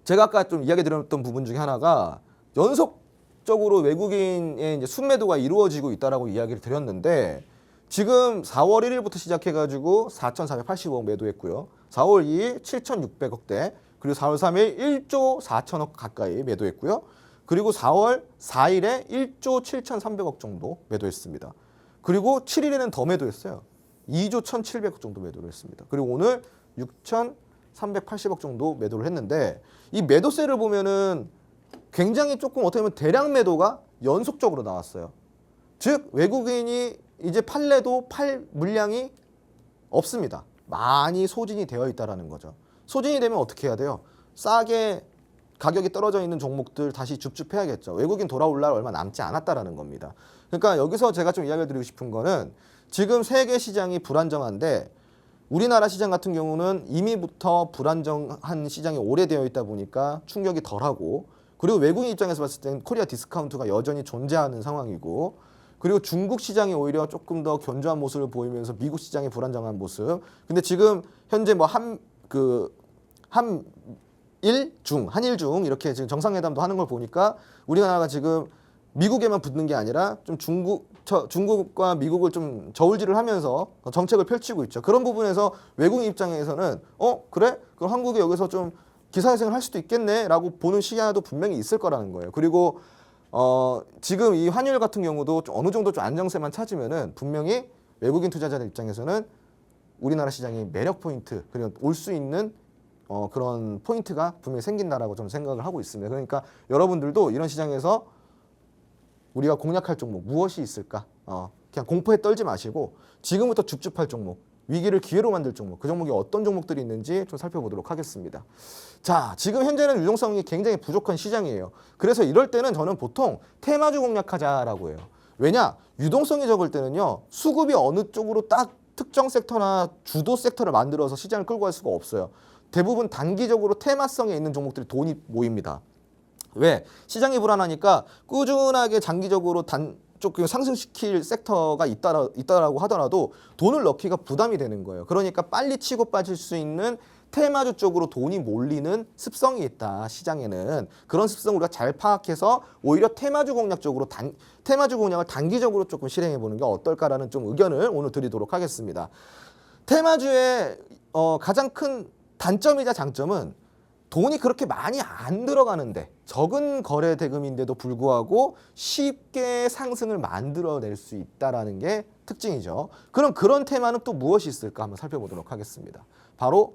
제가 아까 좀 이야기 드렸던 부분 중에 하나가 연속적으로 외국인의 이제 순매도가 이루어지고 있다라고 이야기를 드렸는데 지금 4월 1일부터 시작해가지고 4,485억 매도했고요. 4월 2일 7,600억대 그리고 4월 3일 1조 4천억 가까이 매도했고요. 그리고 4월 4일에 1조 7,300억 정도 매도했습니다. 그리고 7일에는 더 매도했어요. 2조 1,700억 정도 매도를 했습니다. 그리고 오늘 6,380억 정도 매도를 했는데 이 매도세를 보면은 굉장히 조금 어떻게 보면 대량 매도가 연속적으로 나왔어요. 즉 외국인이 이제 팔래도 팔 물량이 없습니다. 많이 소진이 되어 있다라는 거죠. 소진이 되면 어떻게 해야 돼요? 싸게 가격이 떨어져 있는 종목들 다시 줍줍해야겠죠. 외국인 돌아올 날 얼마 남지 않았다라는 겁니다. 그러니까 여기서 제가 좀 이야기를 드리고 싶은 거는 지금 세계 시장이 불안정한데 우리나라 시장 같은 경우는 이미부터 불안정한 시장이 오래되어 있다 보니까 충격이 덜하고 그리고 외국인 입장에서 봤을 때는 코리아 디스카운트가 여전히 존재하는 상황이고 그리고 중국 시장이 오히려 조금 더 견조한 모습을 보이면서 미국 시장이 불안정한 모습. 근데 지금 현재 뭐 한일 중 이렇게 지금 정상회담도 하는 걸 보니까 우리나라가 지금 미국에만 붙는 게 아니라 좀 중국과 미국을 좀 저울질을 하면서 정책을 펼치고 있죠. 그런 부분에서 외국인 입장에서는 그래? 그럼 한국이 여기서 좀 기사회생을 할 수도 있겠네라고 보는 시야도 분명히 있을 거라는 거예요. 그리고 지금 이 환율 같은 경우도 좀 어느 정도 좀 안정세만 찾으면은 분명히 외국인 투자자들 입장에서는 우리나라 시장이 매력 포인트 그리고 올 수 있는 그런 포인트가 분명히 생긴다라고 저는 생각을 하고 있습니다. 그러니까 여러분들도 이런 시장에서 우리가 공략할 종목 무엇이 있을까? 그냥 공포에 떨지 마시고 지금부터 줍줍할 종목, 위기를 기회로 만들 종목, 그 종목이 어떤 종목들이 있는지 좀 살펴보도록 하겠습니다. 자, 지금 현재는 유동성이 굉장히 부족한 시장이에요. 그래서 이럴 때는 저는 보통 테마주 공략하자라고 해요. 왜냐? 유동성이 적을 때는요. 수급이 어느 쪽으로 딱 특정 섹터나 주도 섹터를 만들어서 시장을 끌고 갈 수가 없어요. 대부분 단기적으로 테마성에 있는 종목들이 돈이 모입니다. 왜? 시장이 불안하니까 꾸준하게 장기적으로 조금 상승시킬 섹터가 있다라고 하더라도 돈을 넣기가 부담이 되는 거예요. 그러니까 빨리 치고 빠질 수 있는 테마주 쪽으로 돈이 몰리는 습성이 있다. 시장에는 그런 습성을 우리가 잘 파악해서 오히려 테마주 공략 쪽으로 테마주 공략을 단기적으로 조금 실행해 보는 게 어떨까라는 좀 의견을 오늘 드리도록 하겠습니다. 테마주의 가장 큰 단점이자 장점은 돈이 그렇게 많이 안 들어가는데 적은 거래 대금인데도 불구하고 쉽게 상승을 만들어낼 수 있다는 게 특징이죠. 그럼 그런 테마는 또 무엇이 있을까 한번 살펴보도록 하겠습니다. 바로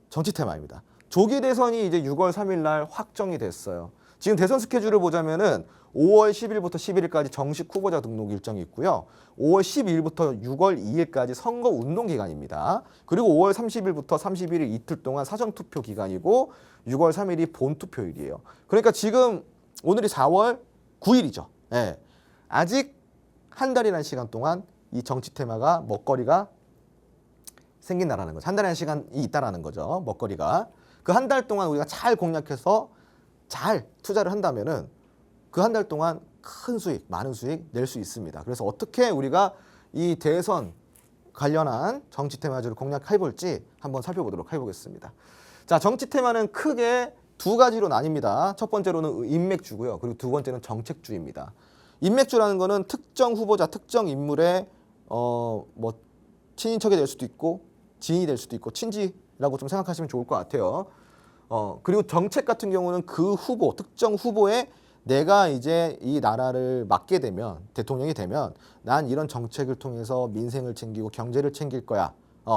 정치 테마입니다. 조기 대선이 이제 6월 3일 날 확정이 됐어요. 지금 대선 스케줄을 보자면은 5월 10일부터 11일까지 정식 후보자 등록 일정이 있고요. 5월 12일부터 6월 2일까지 선거 운동 기간입니다. 그리고 5월 30일부터 31일 이틀 동안 사전 투표 기간이고 6월 3일이 본 투표일이에요. 그러니까 지금 오늘이 4월 9일이죠. 예. 아직 한 달이라는 시간 동안 이 정치 테마가 먹거리가 생긴다라는 거죠. 한 달이라는 시간이 있다라는 거죠. 먹거리가. 그 한 달 동안 우리가 잘 공략해서 잘 투자를 한다면은 그 한 달 동안 큰 수익, 많은 수익 낼 수 있습니다. 그래서 어떻게 우리가 이 대선 관련한 정치 테마주를 공략해 볼지 한번 살펴보도록 해보겠습니다. 자, 정치 테마는 크게 두 가지로 나뉩니다. 첫 번째로는 인맥주고요. 그리고 두 번째는 정책주입니다. 인맥주라는 거는 특정 후보자, 특정 인물의 뭐 친인척이 될 수도 있고 지인이 될 수도 있고 친지라고 좀 생각하시면 좋을 것 같아요. 그리고 정책 같은 경우는 그 후보, 특정 후보에 내가 이제 이 나라를 맡게 되면 대통령이 되면 난 이런 정책을 통해서 민생을 챙기고 경제를 챙길 거야.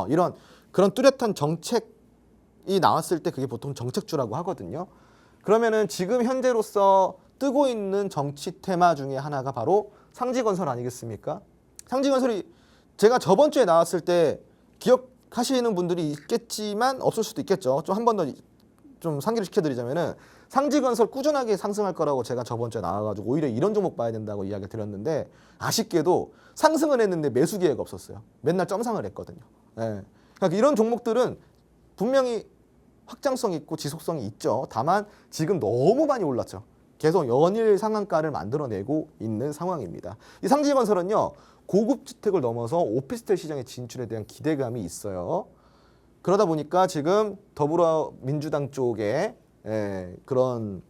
이런 그런 뚜렷한 정책이 나왔을 때 그게 보통 정책주라고 하거든요. 그러면은 지금 현재로서 뜨고 있는 정치 테마 중에 하나가 바로 상지건설 아니겠습니까? 상지건설이 제가 저번 주에 나왔을 때 하시는 분들이 있겠지만 없을 수도 있겠죠. 좀 한 번 더 좀 상기를 시켜드리자면은 상지건설 꾸준하게 상승할 거라고 제가 저번 주에 나와가지고 오히려 이런 종목 봐야 된다고 이야기 드렸는데 아쉽게도 상승은 했는데 매수 기회가 없었어요. 맨날 점상을 했거든요. 예. 그러니까 이런 종목들은 분명히 확장성이 있고 지속성이 있죠. 다만 지금 너무 많이 올랐죠. 계속 연일 상한가를 만들어내고 있는 상황입니다. 이 상지건설은요. 고급 주택을 넘어서 오피스텔 시장의 진출에 대한 기대감이 있어요. 그러다 보니까 지금 더불어민주당 쪽에 그런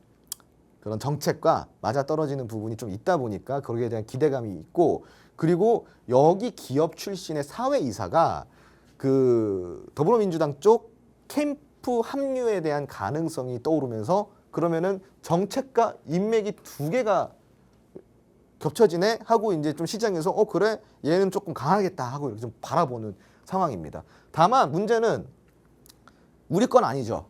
정책과 맞아떨어지는 부분이 좀 있다 보니까 거기에 대한 기대감이 있고 그리고 여기 기업 출신의 사회이사가 그 더불어민주당 쪽 캠프 합류에 대한 가능성이 떠오르면서 그러면은 정책과 인맥이 두 개가 겹쳐지네 하고 이제 좀 시장에서 그래 얘는 조금 강하겠다 하고 이렇게 좀 바라보는 상황입니다. 다만 문제는 우리 건 아니죠.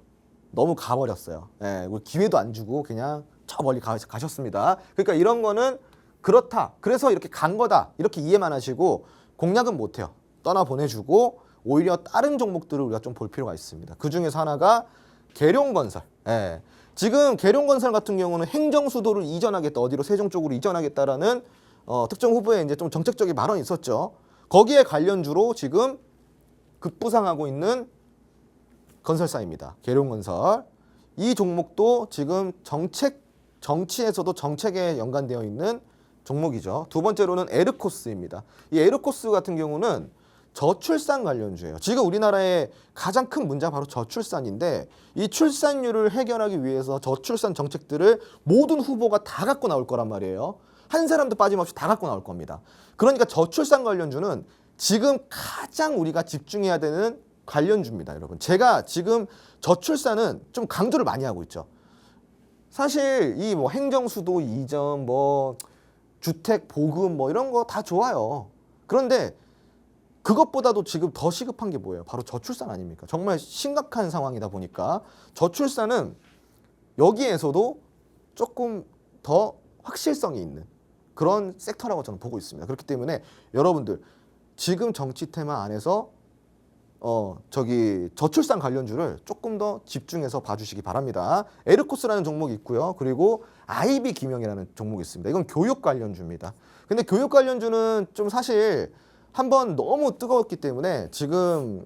너무 가버렸어요. 예, 우리 기회도 안 주고 그냥 저 멀리 가셨습니다. 그러니까 이런 거는 그렇다. 그래서 이렇게 간 거다. 이렇게 이해만 하시고 공략은 못해요. 떠나 보내주고 오히려 다른 종목들을 우리가 좀 볼 필요가 있습니다. 그 중에서 하나가 계룡건설. 예. 지금 계룡건설 같은 경우는 행정수도를 이전하겠다. 어디로 세종 쪽으로 이전하겠다라는 특정 후보에 이제 좀 정책적인 발언이 있었죠. 거기에 관련주로 지금 급부상하고 있는 건설사입니다. 계룡건설. 이 종목도 지금 정치에서도 정책에 연관되어 있는 종목이죠. 두 번째로는 에르코스입니다. 이 에르코스 같은 경우는 저출산 관련주예요. 지금 우리나라의 가장 큰 문제가 바로 저출산인데 이 출산율을 해결하기 위해서 저출산 정책들을 모든 후보가 다 갖고 나올 거란 말이에요. 한 사람도 빠짐없이 다 갖고 나올 겁니다. 그러니까 저출산 관련주는 지금 가장 우리가 집중해야 되는 관련주입니다, 여러분. 제가 지금 저출산은 좀 강조를 많이 하고 있죠. 사실 이 뭐 행정수도 이전, 뭐 주택 보급 뭐 이런 거 다 좋아요. 그런데 그것보다도 지금 더 시급한 게 뭐예요? 바로 저출산 아닙니까? 정말 심각한 상황이다 보니까 저출산은 여기에서도 조금 더 확실성이 있는 그런 섹터라고 저는 보고 있습니다. 그렇기 때문에 여러분들 지금 정치 테마 안에서 저출산 관련주를 조금 더 집중해서 봐주시기 바랍니다. 에르코스라는 종목이 있고요. 그리고 아이비 김영이라는 종목이 있습니다. 이건 교육 관련주입니다. 근데 교육 관련주는 좀 사실 한번 너무 뜨거웠기 때문에 지금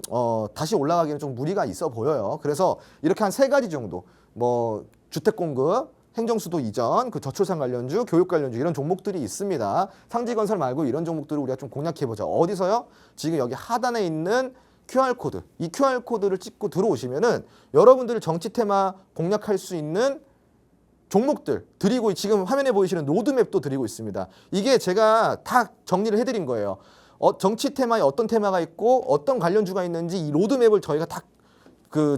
다시 올라가기는 좀 무리가 있어 보여요. 그래서 이렇게 한 3가지 정도 뭐 주택 공급, 행정수도 이전, 그 저출산 관련주, 교육 관련주 이런 종목들이 있습니다. 상지건설 말고 이런 종목들을 우리가 좀 공략해보자. 어디서요? 지금 여기 하단에 있는 QR코드, 이 QR코드를 찍고 들어오시면은 여러분들 정치 테마 공략할 수 있는 종목들 드리고 지금 화면에 보이시는 로드맵도 드리고 있습니다. 이게 제가 다 정리를 해드린 거예요. 정치 테마에 어떤 테마가 있고 어떤 관련주가 있는지 이 로드맵을 저희가 다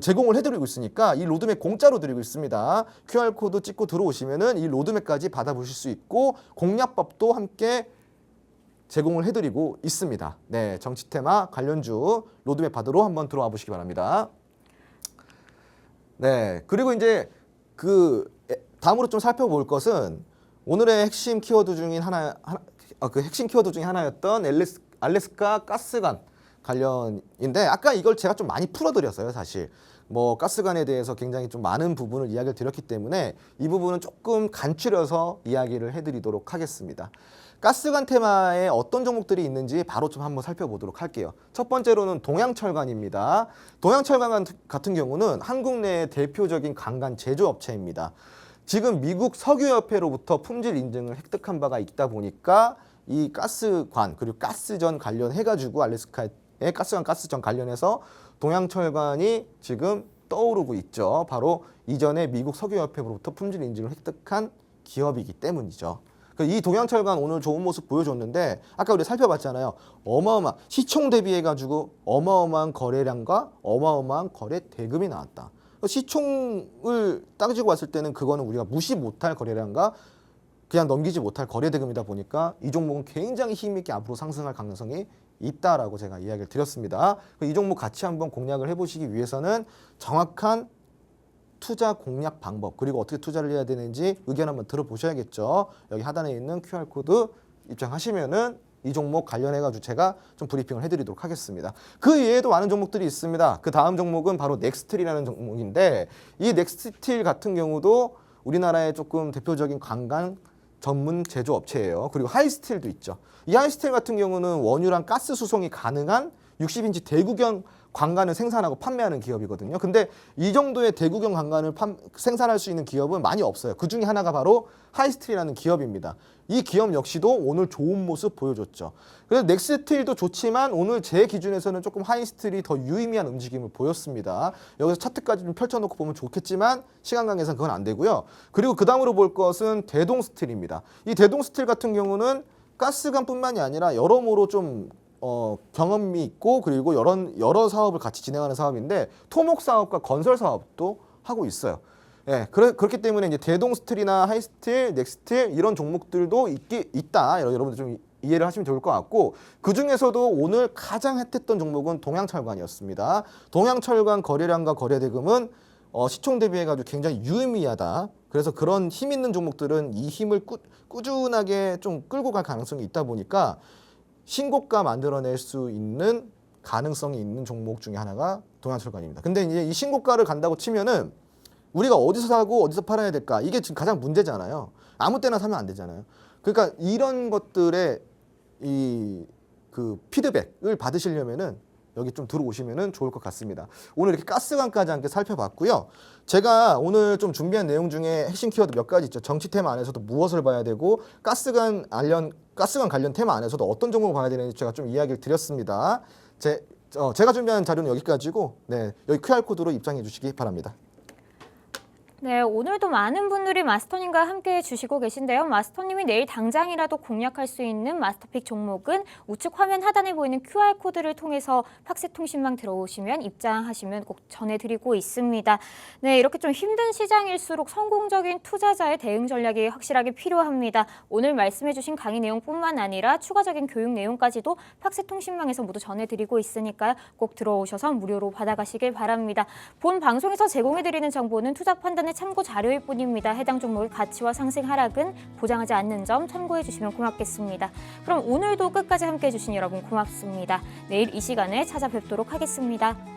제공을 해드리고 있으니까 이 로드맵 공짜로 드리고 있습니다. QR코드 찍고 들어오시면은 이 로드맵까지 받아보실 수 있고 공략법도 함께 제공을 해드리고 있습니다. 네, 정치 테마 관련주 로드맵 받으러 한번 들어와 보시기 바랍니다. 네, 그리고 이제 다음으로 좀 살펴볼 것은 오늘의 핵심 키워드 중인 핵심 키워드 중에 하나였던 알래스카 가스관 관련인데 아까 이걸 제가 좀 많이 풀어드렸어요. 사실 뭐 가스관에 대해서 굉장히 좀 많은 부분을 이야기를 드렸기 때문에 이 부분은 조금 간추려서 이야기를 해드리도록 하겠습니다. 가스관 테마에 어떤 종목들이 있는지 바로 좀 한번 살펴보도록 할게요. 첫 번째로는 동양철관입니다. 동양철관 같은 경우는 한국 내의 대표적인 강간 제조업체입니다. 지금 미국 석유협회로부터 품질 인증을 획득한 바가 있다 보니까 이 가스관 그리고 가스전 관련해가지고 알래스카의 가스관 가스전 관련해서 동양철관이 지금 떠오르고 있죠. 바로 이전에 미국 석유협회로부터 품질 인증을 획득한 기업이기 때문이죠. 이 동양철관 오늘 좋은 모습 보여줬는데 아까 우리 살펴봤잖아요. 시총 대비해가지고 어마어마한 거래량과 어마어마한 거래 대금이 나왔다. 시총을 따지고 봤을 때는 그거는 우리가 무시 못할 거래량과 그냥 넘기지 못할 거래 대금이다 보니까 이 종목은 굉장히 힘있게 앞으로 상승할 가능성이 있다라고 제가 이야기를 드렸습니다. 이 종목 같이 한번 공략을 해보시기 위해서는 정확한 투자 공략 방법 그리고 어떻게 투자를 해야 되는지 의견 한번 들어보셔야겠죠. 여기 하단에 있는 QR코드 입장하시면은 이 종목 관련해가지고 제가 좀 브리핑을 해드리도록 하겠습니다. 그 외에도 많은 종목들이 있습니다. 그 다음 종목은 바로 넥스틸이라는 종목인데 이 넥스틸 같은 경우도 우리나라의 조금 대표적인 관광 전문 제조업체예요. 그리고 하이스틸도 있죠. 이 하이스틸 같은 경우는 원유랑 가스 수송이 가능한 60인치 대구경 관관을 생산하고 판매하는 기업이거든요. 근데 이 정도의 대구경 관관을 생산할 수 있는 기업은 많이 없어요. 그 중에 하나가 바로 하이스틸이라는 기업입니다. 이 기업 역시도 오늘 좋은 모습 보여줬죠. 그래서 넥스틸도 좋지만 오늘 제 기준에서는 조금 하이스틸이 더 유의미한 움직임을 보였습니다. 여기서 차트까지 좀 펼쳐놓고 보면 좋겠지만 시간 관계상 그건 안 되고요. 그리고 그 다음으로 볼 것은 대동스틸입니다. 이 대동스틸 같은 경우는 가스관뿐만이 아니라 여러모로 좀 경험이 있고 그리고 여러 사업을 같이 진행하는 사업인데 토목 사업과 건설 사업도 하고 있어요. 예, 그렇기 때문에 이제 대동스틸이나 하이스틸, 넥스틸 이런 종목들도 있다. 여러분들 좀 이해를 하시면 좋을 것 같고 그 중에서도 오늘 가장 핫했던 종목은 동양철관이었습니다. 동양철관 거래량과 거래대금은 시총 대비해가지고 굉장히 유의미하다. 그래서 그런 힘 있는 종목들은 이 힘을 꾸준하게 좀 끌고 갈 가능성이 있다 보니까 신고가 만들어낼 수 있는 가능성이 있는 종목 중에 하나가 동양철관입니다. 근데 이제 이 신고가를 간다고 치면은 우리가 어디서 사고 어디서 팔아야 될까? 이게 지금 가장 문제잖아요. 아무 때나 사면 안 되잖아요. 그러니까 이런 것들의 그 피드백을 받으시려면은 여기 좀 들어오시면은 좋을 것 같습니다. 오늘 이렇게 가스관까지 함께 살펴봤고요. 제가 오늘 좀 준비한 내용 중에 핵심 키워드 몇 가지 있죠. 정치 테마 안에서도 무엇을 봐야 되고 가스관 관련 테마 안에서도 어떤 종목을 봐야 되는지 제가 좀 이야기를 드렸습니다. 제가 준비한 자료는 여기까지고 네, 여기 QR코드로 입장해 주시기 바랍니다. 네, 오늘도 많은 분들이 마스터님과 함께 해주시고 계신데요. 마스터님이 내일 당장이라도 공략할 수 있는 마스터픽 종목은 우측 화면 하단에 보이는 QR코드를 통해서 팍스통신망 들어오시면 입장하시면 꼭 전해드리고 있습니다. 네, 이렇게 좀 힘든 시장일수록 성공적인 투자자의 대응 전략이 확실하게 필요합니다. 오늘 말씀해주신 강의 내용뿐만 아니라 추가적인 교육 내용까지도 팍스통신망에서 모두 전해드리고 있으니까요. 꼭 들어오셔서 무료로 받아가시길 바랍니다. 본 방송에서 제공해드리는 정보는 투자 판단의 참고 자료일 뿐입니다. 해당 종목의 가치와 상승 하락은 보장하지 않는 점 참고해 주시면 고맙겠습니다. 그럼 오늘도 끝까지 함께해 주신 여러분 고맙습니다. 내일 이 시간에 찾아뵙도록 하겠습니다.